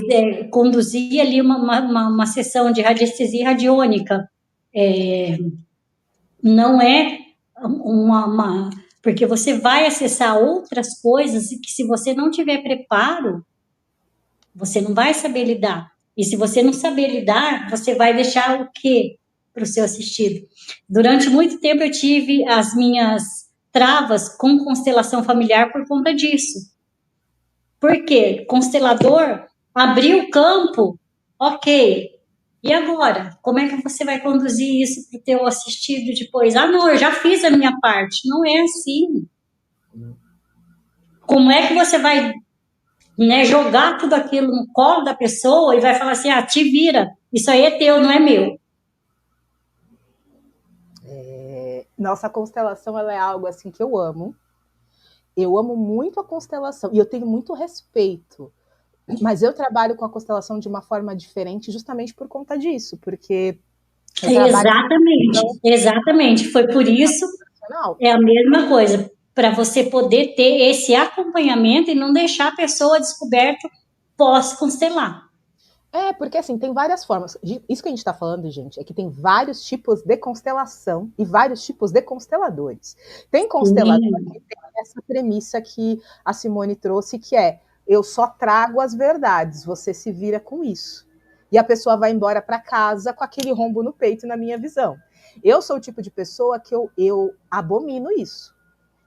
conduzir ali uma sessão de radiestesia radiônica não é porque você vai acessar outras coisas que se você não tiver preparo, você não vai saber lidar. E se você não saber lidar, você vai deixar o quê para o seu assistido? Durante muito tempo eu tive as minhas travas com constelação familiar por conta disso. Por quê? Constelador abriu o campo, ok. E agora? Como é que você vai conduzir isso para o teu assistido depois? Ah, não, eu já fiz a minha parte. Não é assim. Como é que você vai, né, jogar tudo aquilo no colo da pessoa e vai falar assim, ah, te vira, isso aí é teu, não é meu. Nossa constelação, ela é algo assim que eu amo. Eu amo muito a constelação e eu tenho muito respeito. Mas eu trabalho com a constelação de uma forma diferente justamente por conta disso, porque eu trabalho Exatamente. Foi por isso, é a mesma coisa, para você poder ter esse acompanhamento e não deixar a pessoa descoberta pós-constelar. Porque assim, tem várias formas. Isso que a gente está falando, gente, é que tem vários tipos de constelação e vários tipos de consteladores. Tem constelador que tem essa premissa que a Simone trouxe, que é eu só trago as verdades, você se vira com isso. E a pessoa vai embora para casa com aquele rombo no peito, na minha visão. Eu sou o tipo de pessoa que eu abomino isso.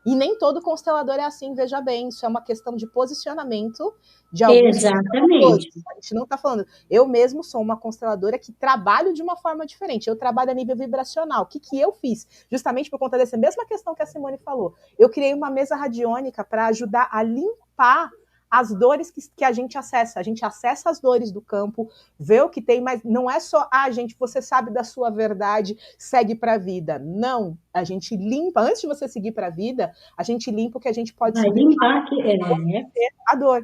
E nem todo constelador é assim, veja bem, isso é uma questão de posicionamento de alguns consteladores. A gente não está falando. Eu mesmo sou uma consteladora que trabalho de uma forma diferente. Eu trabalho a nível vibracional. O que eu fiz? Justamente por conta dessa mesma questão que a Simone falou. Eu criei uma mesa radiônica para ajudar a limpar as dores que a gente acessa. A gente acessa as dores do campo, vê o que tem, mas não é só, gente, você sabe da sua verdade, segue para a vida. Não, a gente limpa, antes de você seguir para a vida, a gente limpa o que a gente pode limpar a dor.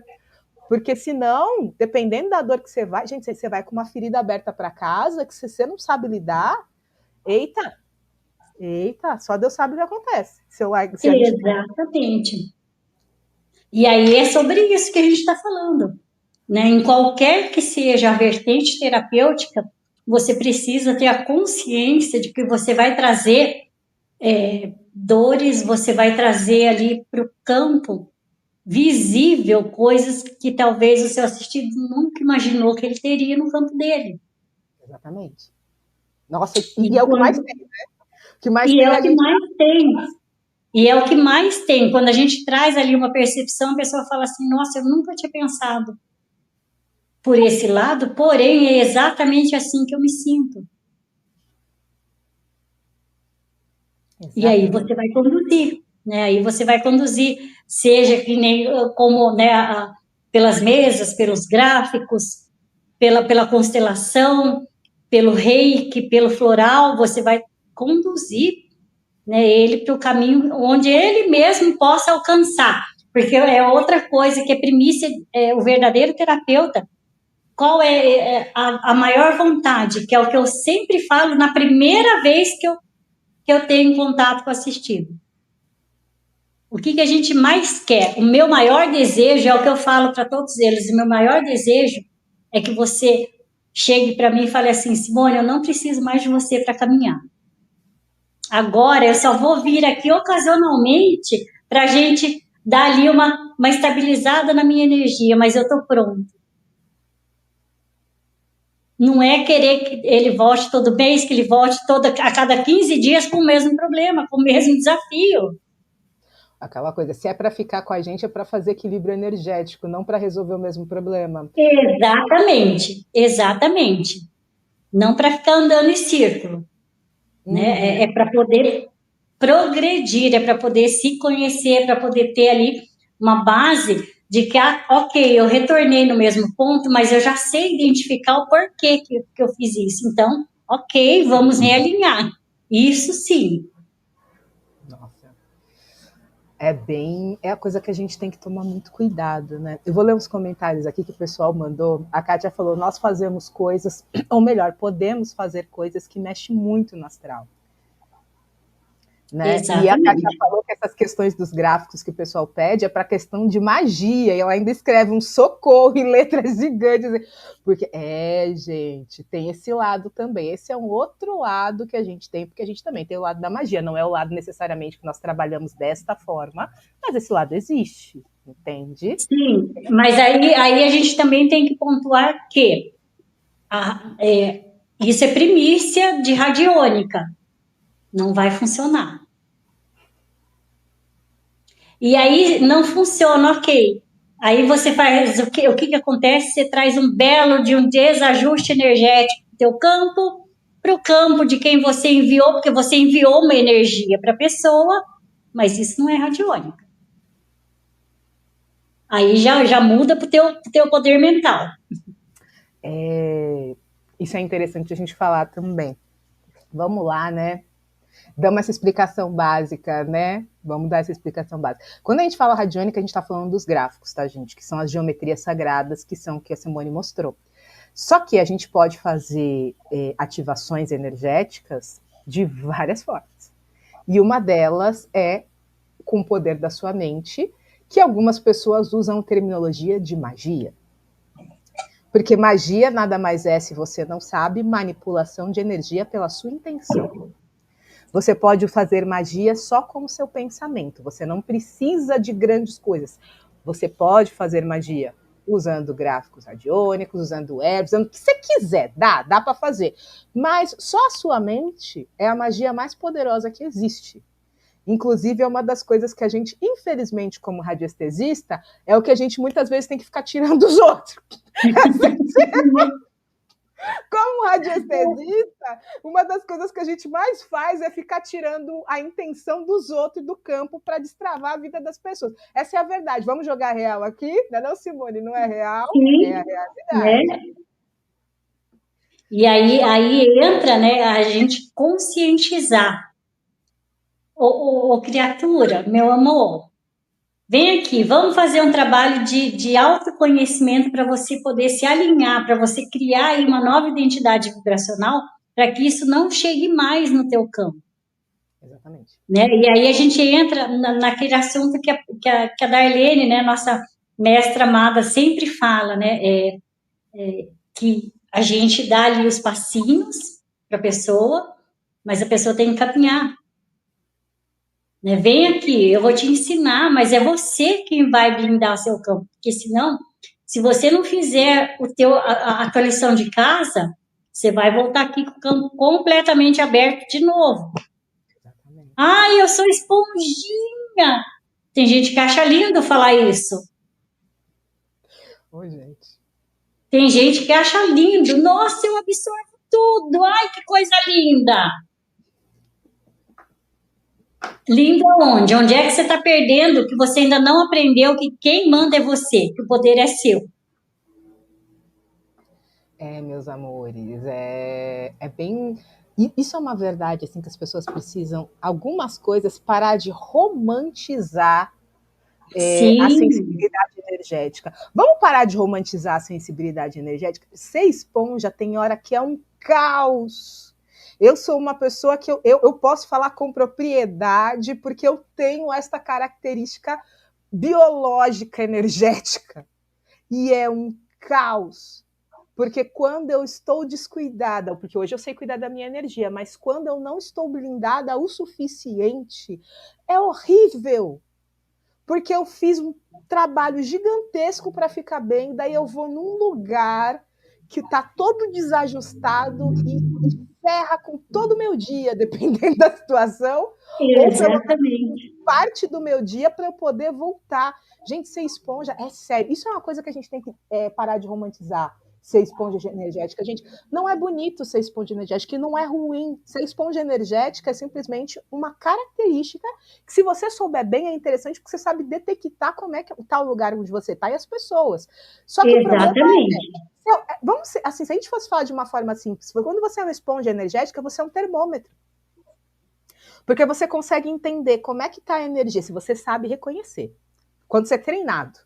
Porque senão, dependendo da dor que você vai, gente, você vai com uma ferida aberta para casa, que se você não sabe lidar, eita, só Deus sabe o que acontece. Exatamente. E aí é sobre isso que a gente está falando. Né? Em qualquer que seja a vertente terapêutica, você precisa ter a consciência de que você vai trazer dores, você vai trazer ali para o campo visível coisas que talvez o seu assistido nunca imaginou que ele teria no campo dele. Exatamente. Nossa, e é o que mais tem, né? O que mais e tem é o que mais tem. E é o que mais tem. Quando a gente traz ali uma percepção, a pessoa fala assim, nossa, eu nunca tinha pensado por esse lado, porém é exatamente assim que eu me sinto. E aí Exatamente. você vai conduzir, né? Aí você vai conduzir, seja que nem como, né, pelas mesas, pelos gráficos, pela constelação, pelo reiki, pelo floral, você vai conduzir, né, ele para o caminho onde ele mesmo possa alcançar. Porque é outra coisa que é primícia, o verdadeiro terapeuta, qual é a maior vontade, que é o que eu sempre falo na primeira vez que eu tenho contato com o assistido. O que a gente mais quer? O meu maior desejo é o que eu falo para todos eles. O meu maior desejo é que você chegue para mim e fale assim: Simone, eu não preciso mais de você para caminhar. Agora eu só vou vir aqui ocasionalmente para a gente dar ali uma estabilizada na minha energia, mas eu estou pronto. Não é querer que ele volte todo mês, que ele volte a cada 15 dias com o mesmo problema, com o mesmo desafio. Aquela coisa, se é para ficar com a gente, é para fazer equilíbrio energético, não para resolver o mesmo problema. Exatamente, exatamente. Não para ficar andando em círculo, né? É para poder progredir, é para poder se conhecer, para poder ter ali uma base de que, ok, eu retornei no mesmo ponto, mas eu já sei identificar o porquê que eu fiz isso. Então, ok, vamos realinhar. Isso sim. Nossa. É a coisa que a gente tem que tomar muito cuidado, né? Eu vou ler uns comentários aqui que o pessoal mandou. A Kátia falou: nós fazemos coisas, ou melhor, podemos fazer coisas que mexem muito no astral. Né? E a Kátia Exatamente. falou que essas questões dos gráficos que o pessoal pede é para questão de magia, e ela ainda escreve um socorro em letras gigantes, porque, gente, tem esse lado também, esse é um outro lado que a gente tem, porque a gente também tem o lado da magia, não é o lado necessariamente que nós trabalhamos desta forma, mas esse lado existe, entende? Sim, mas aí a gente também tem que pontuar que isso é primícia de radiônica, não vai funcionar. E aí não funciona, ok. Aí você faz o que acontece? Você traz um belo de um desajuste energético do teu campo para o campo de quem você enviou, porque você enviou uma energia para a pessoa, mas isso não é radiônica. Aí já muda para o teu poder mental. Isso é interessante a gente falar também. Vamos lá, né? Damos essa explicação básica, né? Vamos dar essa explicação básica. Quando a gente fala radiônica, a gente está falando dos gráficos, tá, gente? Que são as geometrias sagradas, que são o que a Simone mostrou. Só que a gente pode fazer ativações energéticas de várias formas. E uma delas é com o poder da sua mente, que algumas pessoas usam terminologia de magia. Porque magia nada mais é, se você não sabe, manipulação de energia pela sua intenção. Você pode fazer magia só com o seu pensamento. Você não precisa de grandes coisas. Você pode fazer magia usando gráficos radiônicos, usando herbs, usando o que você quiser. Dá para fazer. Mas só a sua mente é a magia mais poderosa que existe. Inclusive, é uma das coisas que a gente, infelizmente, como radiestesista, é o que a gente muitas vezes tem que ficar tirando dos outros. Como radiestesista, uma das coisas que a gente mais faz é ficar tirando a intenção dos outros do campo para destravar a vida das pessoas. Essa é a verdade. Vamos jogar real aqui? Não, Simone? Não é real? Sim, É a né? realidade. E aí entra, né, a gente conscientizar. Ô, criatura, meu amor, vem aqui, vamos fazer um trabalho de autoconhecimento para você poder se alinhar, para você criar aí uma nova identidade vibracional, para que isso não chegue mais no teu campo. Exatamente. Né? E aí a gente entra naquele assunto que a Darlene, né, nossa mestra amada, sempre fala, né, que a gente dá ali os passinhos para a pessoa, mas a pessoa tem que caminhar. Né? Vem aqui, eu vou te ensinar, mas é você quem vai blindar seu campo, porque senão, se você não fizer a tua lição de casa, você vai voltar aqui com o campo completamente aberto de novo. Exatamente. Ai, eu sou esponjinha. Tem gente que acha lindo falar isso. Oi, gente. Tem gente que acha lindo. Nossa, eu absorvo tudo. Ai, que coisa linda. Lindo aonde? Onde é que você está perdendo que você ainda não aprendeu que quem manda é você, que o poder é seu? Meus amores, é bem. Isso é uma verdade, assim, que as pessoas precisam, algumas coisas, parar de romantizar a Sim, sensibilidade energética. Vamos parar de romantizar a sensibilidade energética? Ser esponja tem hora que é um caos. Eu sou uma pessoa que eu posso falar com propriedade porque eu tenho esta característica biológica energética. E é um caos. Porque quando eu estou descuidada, porque hoje eu sei cuidar da minha energia, mas quando eu não estou blindada o suficiente, é horrível. Porque eu fiz um trabalho gigantesco para ficar bem, daí eu vou num lugar que está todo desajustado e ferra com todo o meu dia, dependendo da situação, ou pelo exatamente. parte do meu dia para eu poder voltar. Gente, ser esponja é sério. Isso é uma coisa que a gente tem que parar de romantizar. Ser esponja energética. Gente, não é bonito ser esponja energética e não é ruim. Ser esponja energética é simplesmente uma característica que, se você souber bem, é interessante porque você sabe detectar como é que está o lugar onde você está e as pessoas. Só que o problema Exatamente. vamos assim, se a gente fosse falar de uma forma simples, quando você é uma esponja energética, você é um termômetro. Porque você consegue entender como é que está a energia, se você sabe reconhecer. Quando você é treinado,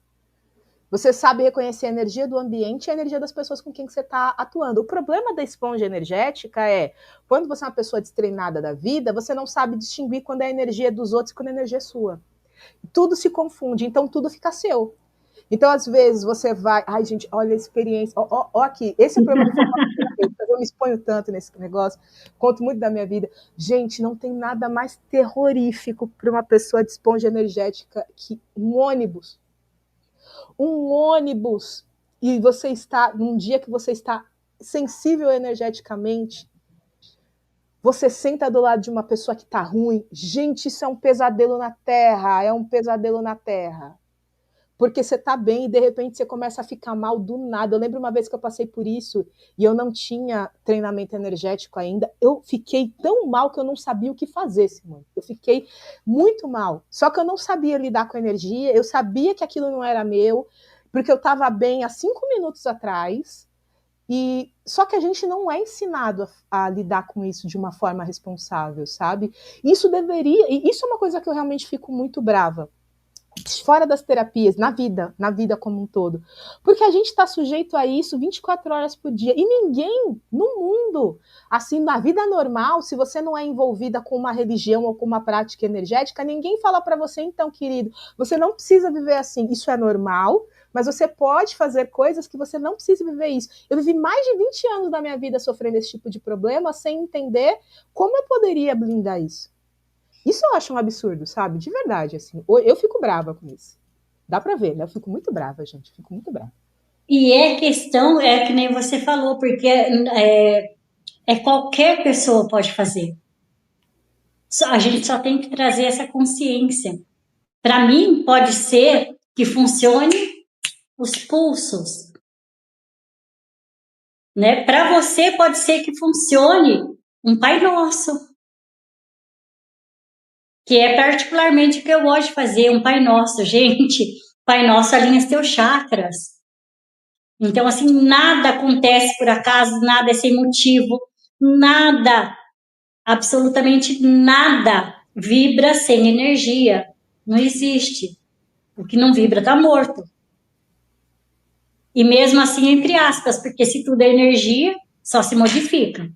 você sabe reconhecer a energia do ambiente e a energia das pessoas com quem você está atuando. O problema da esponja energética é, quando você é uma pessoa destreinada da vida, você não sabe distinguir quando é a energia dos outros e quando é a energia é sua. Tudo se confunde, então tudo fica seu. Então, às vezes, você vai. Ai, gente, olha a experiência. Ó, aqui, esse é o problema do fofoca terapêutica. Eu me exponho tanto nesse negócio, conto muito da minha vida. Gente, não tem nada mais terrorífico para uma pessoa de esponja energética que um ônibus. Um ônibus. E você está, num dia que você está sensível energeticamente, você senta do lado de uma pessoa que está ruim. Gente, isso é um pesadelo na Terra. É um pesadelo na Terra. Porque você tá bem e de repente você começa a ficar mal do nada. Eu lembro uma vez que eu passei por isso e eu não tinha treinamento energético ainda. Eu fiquei tão mal que eu não sabia o que fazer, Simone. Eu fiquei muito mal. Só que eu não sabia lidar com a energia, eu sabia que aquilo não era meu, porque eu estava bem há 5 minutos atrás. E só que a gente não é ensinado a lidar com isso de uma forma responsável, sabe? Isso deveria, e isso é uma coisa que eu realmente fico muito brava fora das terapias, na vida como um todo. Porque a gente está sujeito a isso 24 horas por dia. E ninguém no mundo, assim, na vida normal, se você não é envolvida com uma religião ou com uma prática energética, ninguém fala para você, então, querido, você não precisa viver assim. Isso é normal, mas você pode fazer coisas que você não precisa viver isso. Eu vivi mais de 20 anos da minha vida sofrendo esse tipo de problema sem entender como eu poderia blindar isso. Isso eu acho um absurdo, sabe? De verdade, assim. Eu fico brava com isso. Dá pra ver, né? Eu fico muito brava, gente. Fico muito brava. E é questão, é que nem você falou, porque qualquer pessoa pode fazer. A gente só tem que trazer essa consciência. Para mim, pode ser que funcione os pulsos, né? Para você, pode ser que funcione um Pai Nosso, que é particularmente o que eu gosto de fazer, um Pai Nosso. Gente, Pai Nosso alinha os teus chakras. Então, assim, nada acontece por acaso, nada é sem motivo, nada, absolutamente nada vibra sem energia. Não existe. O que não vibra está morto. E mesmo assim, entre aspas, porque se tudo é energia, só se modifica.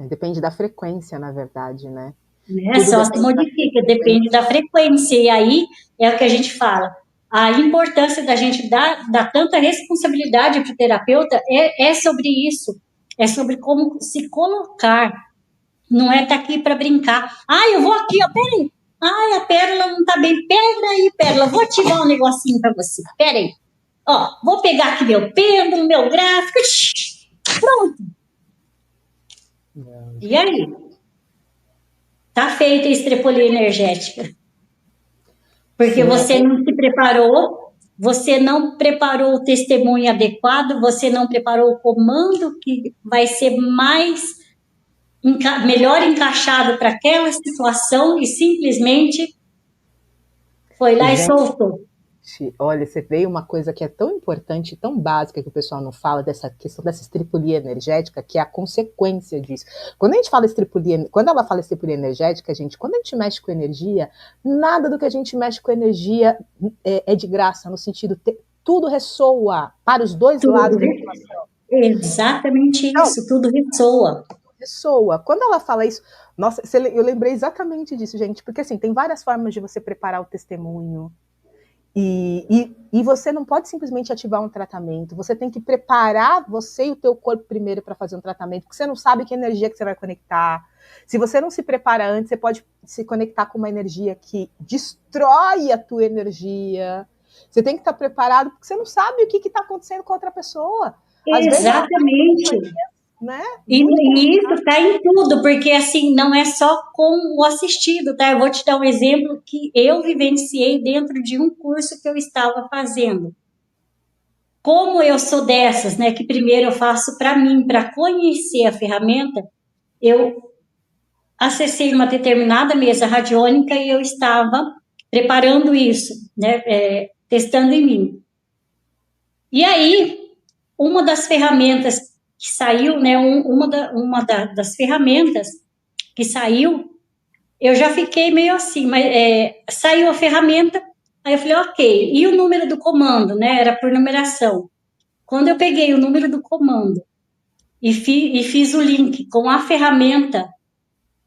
Depende da frequência, na verdade, né? Né? Tudo Só se depende da modifica, depende da frequência. E aí é o que a gente fala. A importância da gente dar tanta responsabilidade para o terapeuta é sobre isso. É sobre como se colocar. Não é estar aqui para brincar. Ah, eu vou aqui, ó, peraí. Ai, a pérola não tá bem. Pera aí, pérola, vou ativar um negocinho para você. Pera aí. Ó, vou pegar aqui meu pêndulo, meu gráfico. Pronto. Não, E aí? Tá feita a estrepolia energética. Porque sim, você não se preparou, você não preparou o testemunho adequado, você não preparou o comando que vai ser mais melhor encaixado para aquela situação e simplesmente foi lá e Gente, soltou. olha, você veio uma coisa que é tão importante, tão básica que o pessoal não fala dessa questão dessa estripulia energética, que é a consequência disso. Quando a gente fala estripulia, quando ela fala estripulia energética, gente, quando a gente mexe com energia, nada do que a gente mexe com energia é de graça, no sentido tudo ressoa para os dois lados Tudo, da equação. exatamente Então, isso, tudo ressoa. ressoa. Quando ela fala isso, nossa, eu lembrei exatamente disso, gente, porque assim, tem várias formas de você preparar o testemunho. E você não pode simplesmente ativar um tratamento, você tem que preparar você e o teu corpo primeiro para fazer um tratamento, porque você não sabe que energia que você vai conectar. Se você não se prepara antes, você pode se conectar com uma energia que destrói a tua energia. Você tem que estar preparado, porque você não sabe o que está acontecendo com a outra pessoa. Às vezes ela Exatamente. né? E isso está em tudo, porque assim, não é só com o assistido, tá? Eu vou te dar um exemplo que eu vivenciei dentro de um curso que eu estava fazendo. Como eu sou dessas, né, que primeiro eu faço para mim, para conhecer a ferramenta, eu acessei uma determinada mesa radiônica e eu estava preparando isso, né, testando em mim. E aí, uma das ferramentas que saiu, né, das ferramentas que saiu, eu já fiquei meio assim, mas saiu a ferramenta, aí eu falei, ok, e o número do comando, né, era por numeração. Quando eu peguei o número do comando e fiz o link com a ferramenta,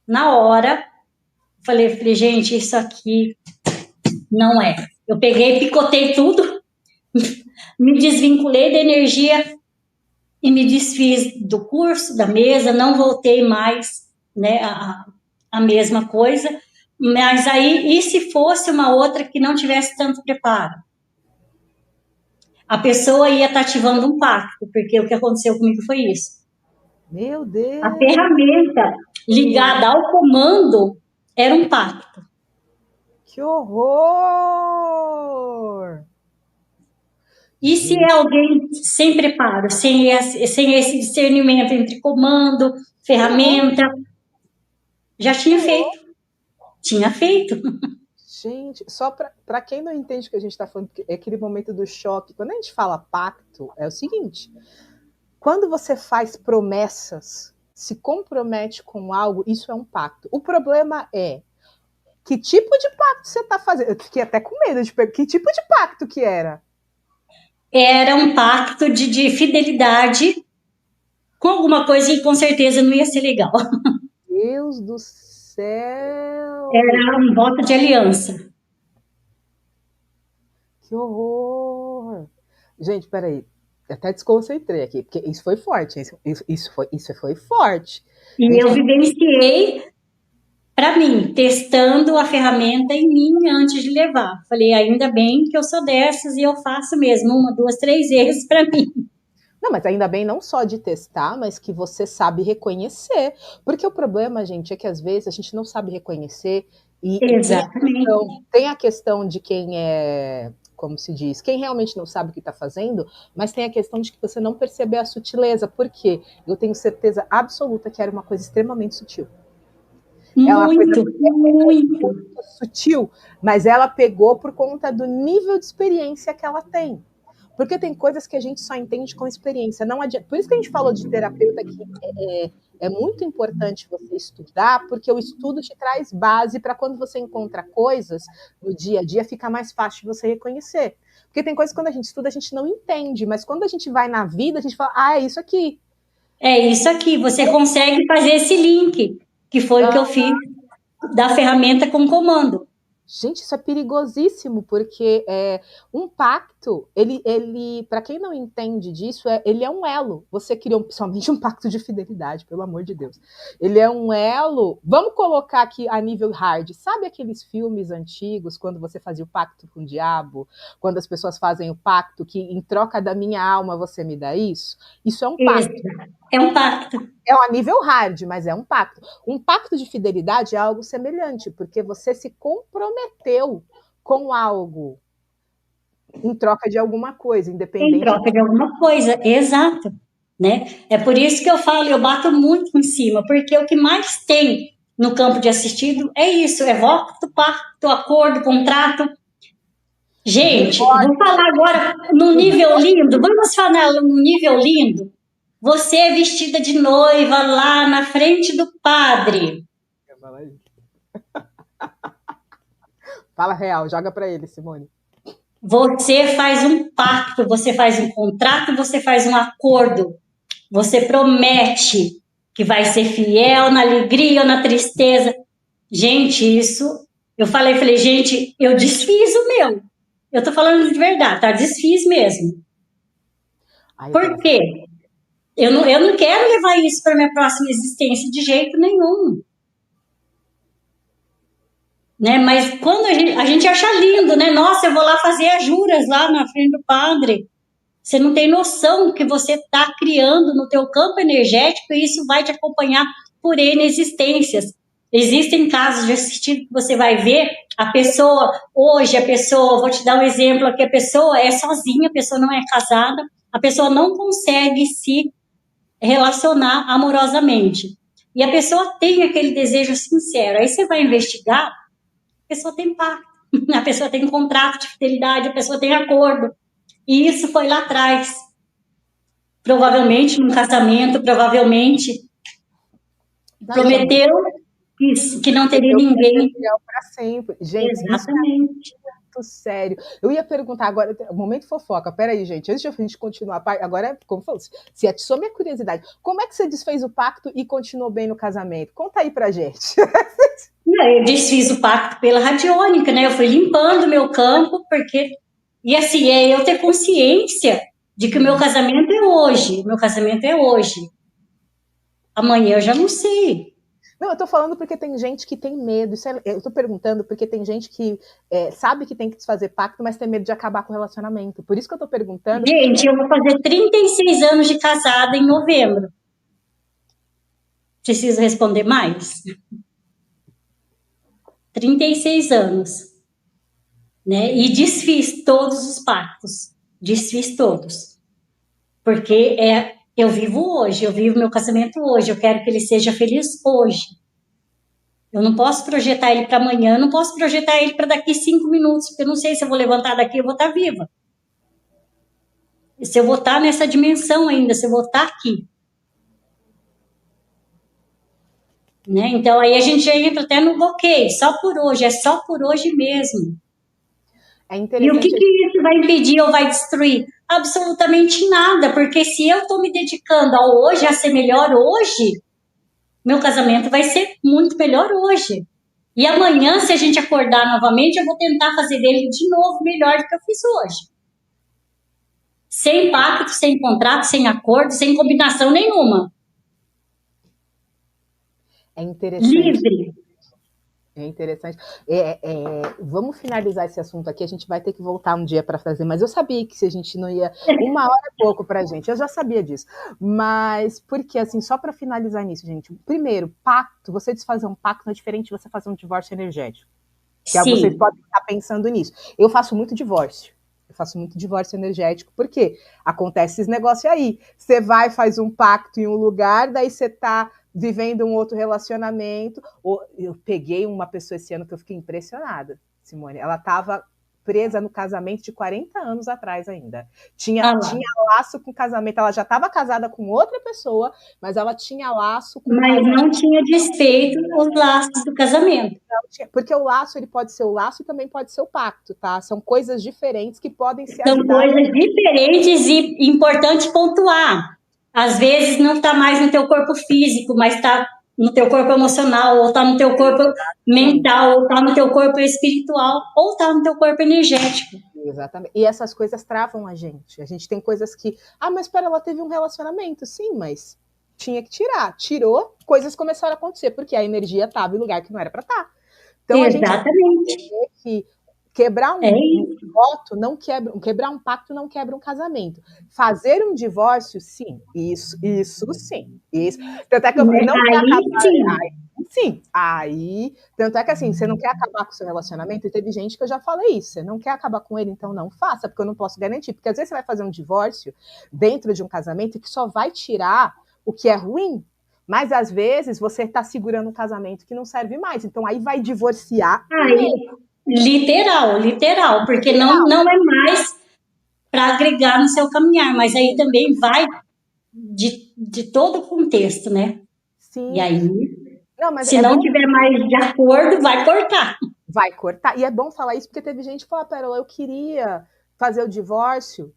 na hora, falei, gente, isso aqui não é. Eu peguei, picotei tudo, me desvinculei da energia e me desfiz do curso, da mesa, não voltei mais, né, a mesma coisa. Mas aí, e se fosse uma outra que não tivesse tanto preparo? A pessoa ia estar ativando um pacto, porque o que aconteceu comigo foi isso. Meu A Deus! ferramenta ligada ao comando era um pacto. Que horror! E se é alguém sem preparo, sem esse discernimento entre comando, ferramenta, já tinha feito. Tinha feito. Gente, só para quem não entende o que a gente está falando, é aquele momento do choque. Quando a gente fala pacto, é o seguinte: quando você faz promessas, se compromete com algo, isso é um pacto. O problema é que tipo de pacto você está fazendo. Eu fiquei até com medo de perguntar que tipo de pacto que era. Era um pacto de fidelidade com alguma coisa e com certeza não ia ser legal. Deus do céu! Era um voto de aliança. Que horror! Gente, peraí. Eu até desconcentrei aqui, porque isso foi forte. Isso foi forte. E eu Gente, vivenciei para mim, testando a ferramenta em mim antes de levar. Falei, ainda bem que eu sou dessas e eu faço mesmo uma, duas, três vezes para mim. não, mas ainda bem não só de testar, mas que você sabe reconhecer. Porque o problema, gente, é que às vezes a gente não sabe reconhecer e Exatamente. tem a questão de quem é, como se diz, quem realmente não sabe o que está fazendo, mas tem a questão de que você não perceber a sutileza. Por quê? Eu tenho certeza absoluta que era uma coisa extremamente sutil. É uma coisa Muito, muito. muito sutil, mas ela pegou por conta do nível de experiência que ela tem. Porque tem coisas que a gente só entende com experiência. Não adianta. Por isso que a gente falou de terapeuta que é muito importante você estudar, porque o estudo te traz base para quando você encontra coisas no dia a dia, fica mais fácil de você reconhecer. Porque tem coisas que quando a gente estuda, a gente não entende, mas quando a gente vai na vida, a gente fala, ah, é isso aqui. É isso aqui, você consegue fazer esse link, que foi o que eu fiz da ferramenta com comando. Gente, isso é perigosíssimo, porque um pacto, ele para quem não entende disso, ele é um elo. Você criou somente um pacto de fidelidade, pelo amor de Deus. Ele é um elo. Vamos colocar aqui a nível hard. Sabe aqueles filmes antigos, quando você fazia o pacto com o diabo? Quando as pessoas fazem o pacto que em troca da minha alma você me dá isso? Isso é um pacto. É um pacto. É um nível hard, mas é um pacto. Um pacto de fidelidade é algo semelhante, porque você se comprometeu com algo em troca de alguma coisa, Em independente. troca de alguma coisa, exato. né? É por isso que eu falo, eu bato muito em cima, porque o que mais tem no campo de assistido é isso, é voto, pacto, acordo, contrato. Gente, vou falar agora no nível lindo, vamos falar no nível lindo. Você é vestida de noiva lá na frente do padre. Fala real, joga para ele, Simone. Você faz um pacto, você faz um contrato, você faz um acordo. Você promete que vai ser fiel na alegria ou na tristeza. Gente, isso... Eu falei, gente, eu desfiz o meu. Eu tô falando de verdade, tá? Desfiz mesmo. Por quê? Eu não quero levar isso para minha próxima existência de jeito nenhum. Né? Mas quando a gente acha lindo, né? Nossa, eu vou lá fazer as juras lá na frente do padre. Você não tem noção que você está criando no teu campo energético e isso vai te acompanhar por N existências. Existem casos de assistido que você vai ver a pessoa, vou te dar um exemplo aqui, a pessoa é sozinha, a pessoa não é casada, a pessoa não consegue se relacionar amorosamente. E a pessoa tem aquele desejo sincero. Aí você vai investigar, a pessoa tem pacto, a pessoa tem contrato de fidelidade, a pessoa tem acordo. E isso foi lá atrás. Provavelmente num casamento, provavelmente prometeu que não teria ninguém. Para sempre. Gente, exatamente. Isso é muito sério. Eu ia perguntar agora, momento fofoca, peraí, gente, antes de a gente continuar, agora, como falou, se atiçou minha curiosidade, como é que você desfez o pacto e continuou bem no casamento? Conta aí pra gente. Eu desfiz o pacto pela radiônica, né? Eu fui limpando meu campo, porque... E assim, é eu ter consciência de que o meu casamento é hoje. Meu casamento é hoje. Amanhã eu já não sei. Não, eu tô falando porque tem gente que tem medo. Eu tô perguntando porque tem gente que sabe que tem que desfazer pacto, mas tem medo de acabar com o relacionamento. Por isso que eu tô perguntando. Gente, eu vou fazer 36 anos de casada em novembro. Preciso responder mais? 36 anos. Né? E desfiz todos os pactos. Desfiz todos. Porque eu vivo hoje, eu vivo meu casamento hoje, eu quero que ele seja feliz hoje. Eu não posso projetar ele para amanhã, não posso projetar ele para daqui 5 minutos, porque eu não sei se eu vou levantar daqui e eu vou estar viva. Se eu vou estar nessa dimensão ainda, se eu vou estar aqui. Né? Então aí a gente já entra até no bloqueio, só por hoje, é só por hoje mesmo. E o que isso vai impedir ou vai destruir? Absolutamente nada, porque se eu estou me dedicando ao hoje, a ser melhor hoje, meu casamento vai ser muito melhor hoje. E amanhã, se a gente acordar novamente, eu vou tentar fazer dele de novo melhor do que eu fiz hoje. Sem pacto, sem contrato, sem acordo, sem combinação nenhuma. É interessante. Livre. É interessante. Vamos finalizar esse assunto aqui. A gente vai ter que voltar um dia para fazer, mas eu sabia que se a gente não ia. 1 hora é pouco para a gente, eu já sabia disso. Mas, porque, assim, só para finalizar nisso, gente, primeiro, pacto, você desfazer um pacto não é diferente de você fazer um divórcio energético. Que vocês podem estar pensando nisso. Eu faço muito divórcio. Eu faço muito divórcio energético, porque acontece esses negócios aí. Você vai, faz um pacto em um lugar, daí você está vivendo um outro relacionamento. Eu peguei uma pessoa esse ano que eu fiquei impressionada, Simone. Ela estava presa no casamento de 40 anos atrás ainda. Tinha laço com casamento. Ela já estava casada com outra pessoa, mas ela tinha laço com mas casamento. Não tinha desfeito os laços do casamento. Porque o laço, ele pode ser o laço e também pode ser o pacto, tá? São coisas diferentes que podem se ajudar. São coisas diferentes e importante pontuar. Às vezes não está mais no teu corpo físico, mas está no teu corpo emocional, ou está no teu corpo mental, ou está no teu corpo espiritual, ou está no teu corpo energético. Exatamente. E essas coisas travam a gente. A gente tem coisas que... mas espera, ela teve um relacionamento. Sim, mas tinha que tirar. Tirou, coisas começaram a acontecer, porque a energia estava em lugar que não era para estar. Então, exatamente. A gente tem que Quebrar um voto não quebrar um pacto não quebra um casamento. Fazer um divórcio, sim. Isso sim. Isso. Tanto é que eu falei, não quer acabar. Sim. Aí, tanto é que assim, você não quer acabar com o seu relacionamento, e teve gente que eu já falei isso, você não quer acabar com ele, então não faça, porque eu não posso garantir. Porque às vezes você vai fazer um divórcio dentro de um casamento que só vai tirar o que é ruim, mas às vezes você está segurando um casamento que não serve mais. Então aí vai divorciar. Literal, porque não é mais para agregar no seu caminhar, mas aí também vai de todo o contexto, né? Sim. E aí, não, mas se não tiver mais de acordo, vai cortar. Vai cortar. E é bom falar isso porque teve gente que falou, Pérola, eu queria fazer o divórcio,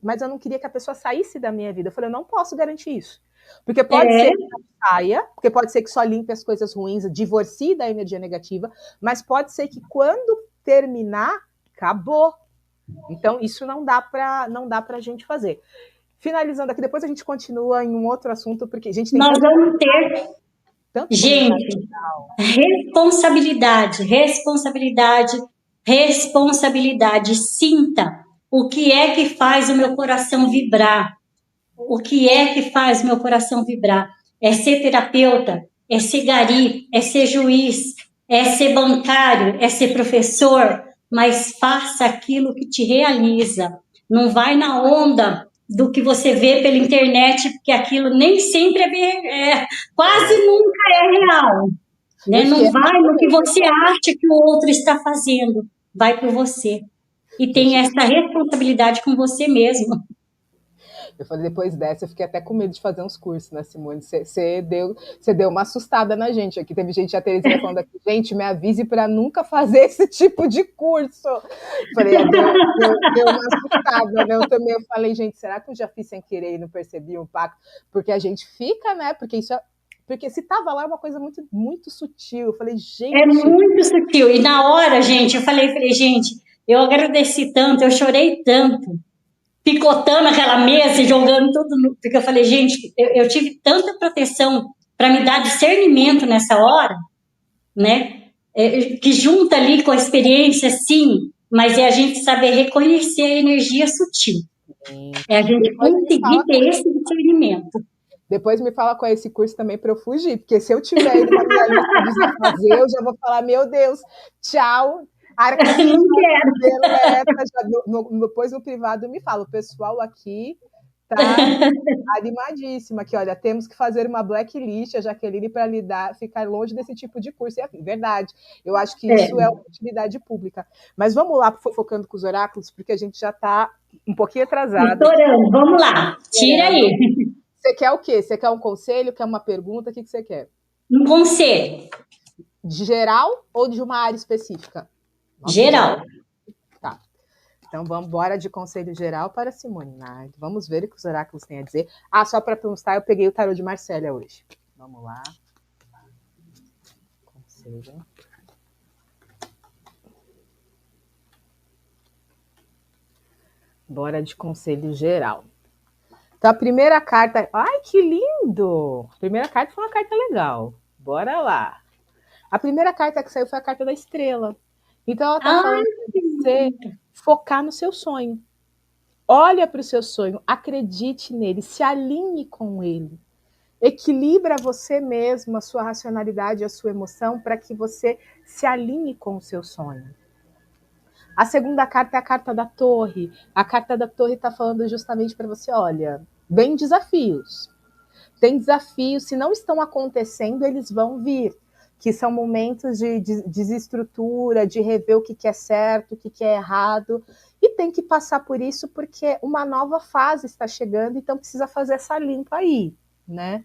mas eu não queria que a pessoa saísse da minha vida. Eu falei, eu não posso garantir isso. Porque pode ser que não saia, porque pode ser que só limpe as coisas ruins, divorcie da energia negativa, mas pode ser que quando terminar, acabou. Então, isso não dá pra gente fazer. Finalizando aqui, depois a gente continua em um outro assunto, porque a gente tem Nós vamos ter, gente, responsabilidade. Sinta o que é que faz o meu coração vibrar. O que é que faz meu coração vibrar? É ser terapeuta, é ser gari, é ser juiz, é ser bancário, é ser professor, mas faça aquilo que te realiza. Não vai na onda do que você vê pela internet, porque aquilo nem sempre quase nunca é real. Né? Não vai no que você acha que o outro está fazendo, vai por você. E tem essa responsabilidade com você mesmo. Eu falei, depois dessa, eu fiquei até com medo de fazer uns cursos, né, Simone? Você deu uma assustada na gente aqui. Teve gente, a Terezinha falando aqui, gente, me avise para nunca fazer esse tipo de curso. Eu falei, deu uma assustada, né? Eu também falei, gente, será que eu já fiz sem querer e não percebi o impacto? Porque a gente fica, né? Porque se tava lá é uma coisa muito, muito sutil. Eu falei, gente. É muito sutil. E na hora, gente, eu falei, gente, eu agradeci tanto, eu chorei tanto, picotando aquela mesa e jogando tudo no. Porque eu falei, gente, eu tive tanta proteção para me dar discernimento nessa hora, né? Que junta ali com a experiência, sim, mas é a gente saber reconhecer a energia sutil. É a gente conseguir ter esse discernimento. Depois me fala qual é esse curso também para eu fugir, porque se eu tiver ele na minha lista de fazer, eu já vou falar, meu Deus, tchau. Não quero. Deleta, depois no privado me fala, o pessoal aqui tá animadíssima, que olha, temos que fazer uma blacklist, a Jaqueline, para ficar longe desse tipo de curso. E é verdade, eu acho que isso é uma utilidade pública. Mas vamos lá, focando com os oráculos, porque a gente já está um pouquinho atrasado. Estourando, vamos lá, tira aí. Você quer o quê? Você quer um conselho? Quer uma pergunta? O que você quer? Um conselho. De geral ou de uma área específica? Geral. Tá. Então, vamos embora de conselho geral para Simone Nardo. Vamos ver o que os oráculos têm a dizer. Só para constar, eu peguei o tarô de Marcélia hoje. Vamos lá. Conselho. Bora de conselho geral. Então, a primeira carta... Ai, que lindo! A primeira carta foi uma carta legal. Bora lá. A primeira carta que saiu foi a carta da estrela. Então, ela está falando para você focar no seu sonho. Olha para o seu sonho, acredite nele, se alinhe com ele. Equilibra você mesmo, a sua racionalidade, a sua emoção, para que você se alinhe com o seu sonho. A segunda carta é a carta da torre. A carta da torre está falando justamente para você, olha, vem desafios. Tem desafios, se não estão acontecendo, eles vão vir. Que são momentos de desestrutura, de rever o que é certo, o que é errado. E tem que passar por isso porque uma nova fase está chegando, então precisa fazer essa limpa aí, né?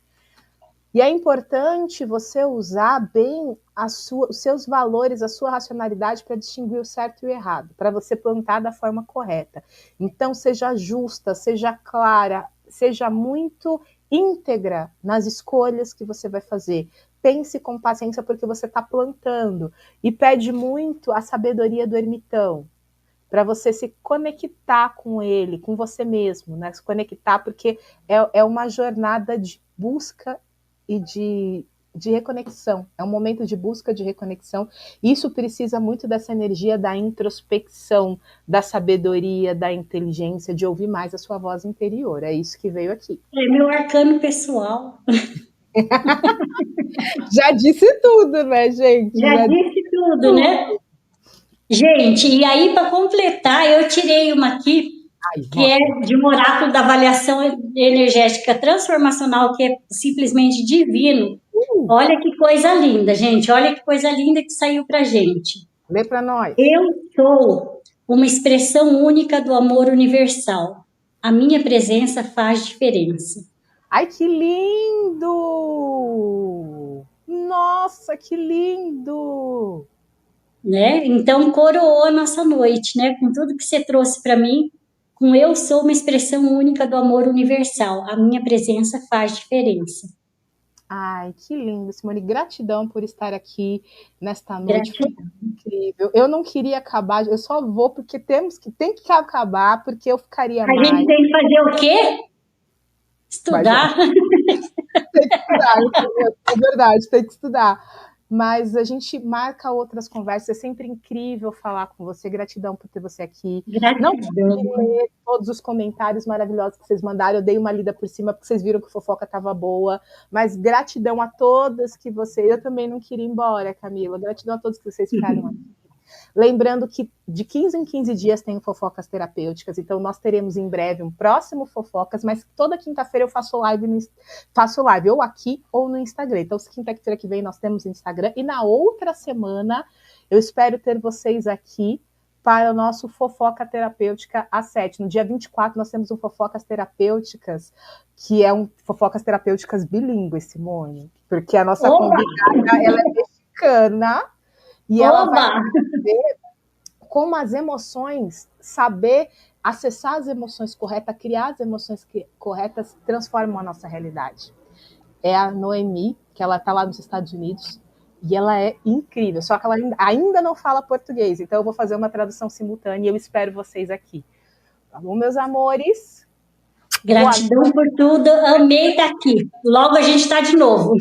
E é importante você usar bem os seus valores, a sua racionalidade para distinguir o certo e o errado, para você plantar da forma correta. Então, seja justa, seja clara, seja muito íntegra nas escolhas que você vai fazer. Pense com paciência porque você está plantando. E pede muito a sabedoria do ermitão, para você se conectar com ele, com você mesmo, né? Se conectar, porque é uma jornada de busca e de de reconexão, é um momento de busca de reconexão. Isso precisa muito dessa energia da introspecção, da sabedoria, da inteligência, de ouvir mais a sua voz interior. É isso que veio aqui. É meu arcano pessoal. Já disse tudo, né, gente? Já disse tudo, né? Gente, e aí para completar, eu tirei uma aqui, que é de um oráculo da avaliação energética transformacional, que é simplesmente divino. Olha que coisa linda, gente. Olha que coisa linda que saiu pra gente. Lê para nós. Eu sou uma expressão única do amor universal. A minha presença faz diferença. Ai, que lindo! Nossa, que lindo! Né? Então coroou a nossa noite, né? Com tudo que você trouxe para mim, com eu sou uma expressão única do amor universal. A minha presença faz diferença. Ai, que lindo, Simone. Gratidão por estar aqui nesta noite. Foi incrível. Eu não queria acabar, eu só vou porque tem que acabar, porque eu ficaria mais. A gente tem que fazer o quê? Estudar. Tem que estudar, é verdade, tem que estudar. Mas a gente marca outras conversas. É sempre incrível falar com você. Gratidão por ter você aqui. Gratidão. Não consegui ler todos os comentários maravilhosos que vocês mandaram. Eu dei uma lida por cima porque vocês viram que a fofoca estava boa. Mas gratidão a todas que vocês... Eu também não queria ir embora, Camila. Gratidão a todos que vocês ficaram aqui. Lembrando que de 15 em 15 dias tem fofocas terapêuticas, então nós teremos em breve um próximo fofocas, mas toda quinta-feira eu faço live ou aqui ou no Instagram. Então, quinta-feira que vem nós temos no Instagram e na outra semana eu espero ter vocês aqui para o nosso Fofoca Terapêutica às 7. No dia 24 nós temos um Fofocas Terapêuticas, que é um Fofocas Terapêuticas bilíngue, Simone, porque a nossa convidada ela é mexicana. E ela vai saber como as emoções, saber acessar as emoções corretas, criar as emoções corretas, transformam a nossa realidade. É a Noemi, que ela está lá nos Estados Unidos, e ela é incrível, só que ela ainda não fala português, então eu vou fazer uma tradução simultânea e eu espero vocês aqui. Tá bom, meus amores? Gratidão por tudo, amei estar aqui. Logo a gente está de novo.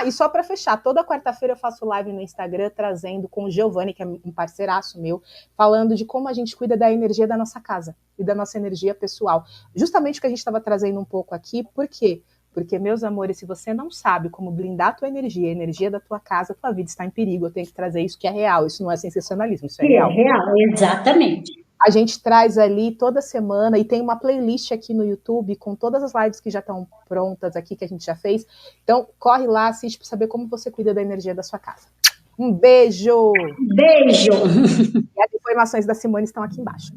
E só para fechar, toda quarta-feira eu faço live no Instagram trazendo com o Giovanni, que é um parceiraço meu, falando de como a gente cuida da energia da nossa casa e da nossa energia pessoal. Justamente o que a gente estava trazendo um pouco aqui, por quê? Porque, meus amores, se você não sabe como blindar a tua energia, a energia da tua casa, a tua vida está em perigo. Eu tenho que trazer isso que é real, isso não é sensacionalismo, isso é real. É real, exatamente. A gente traz ali toda semana e tem uma playlist aqui no YouTube com todas as lives que já estão prontas aqui, que a gente já fez. Então, corre lá, assiste para saber como você cuida da energia da sua casa. Um beijo! Beijo! E as informações da Simone estão aqui embaixo.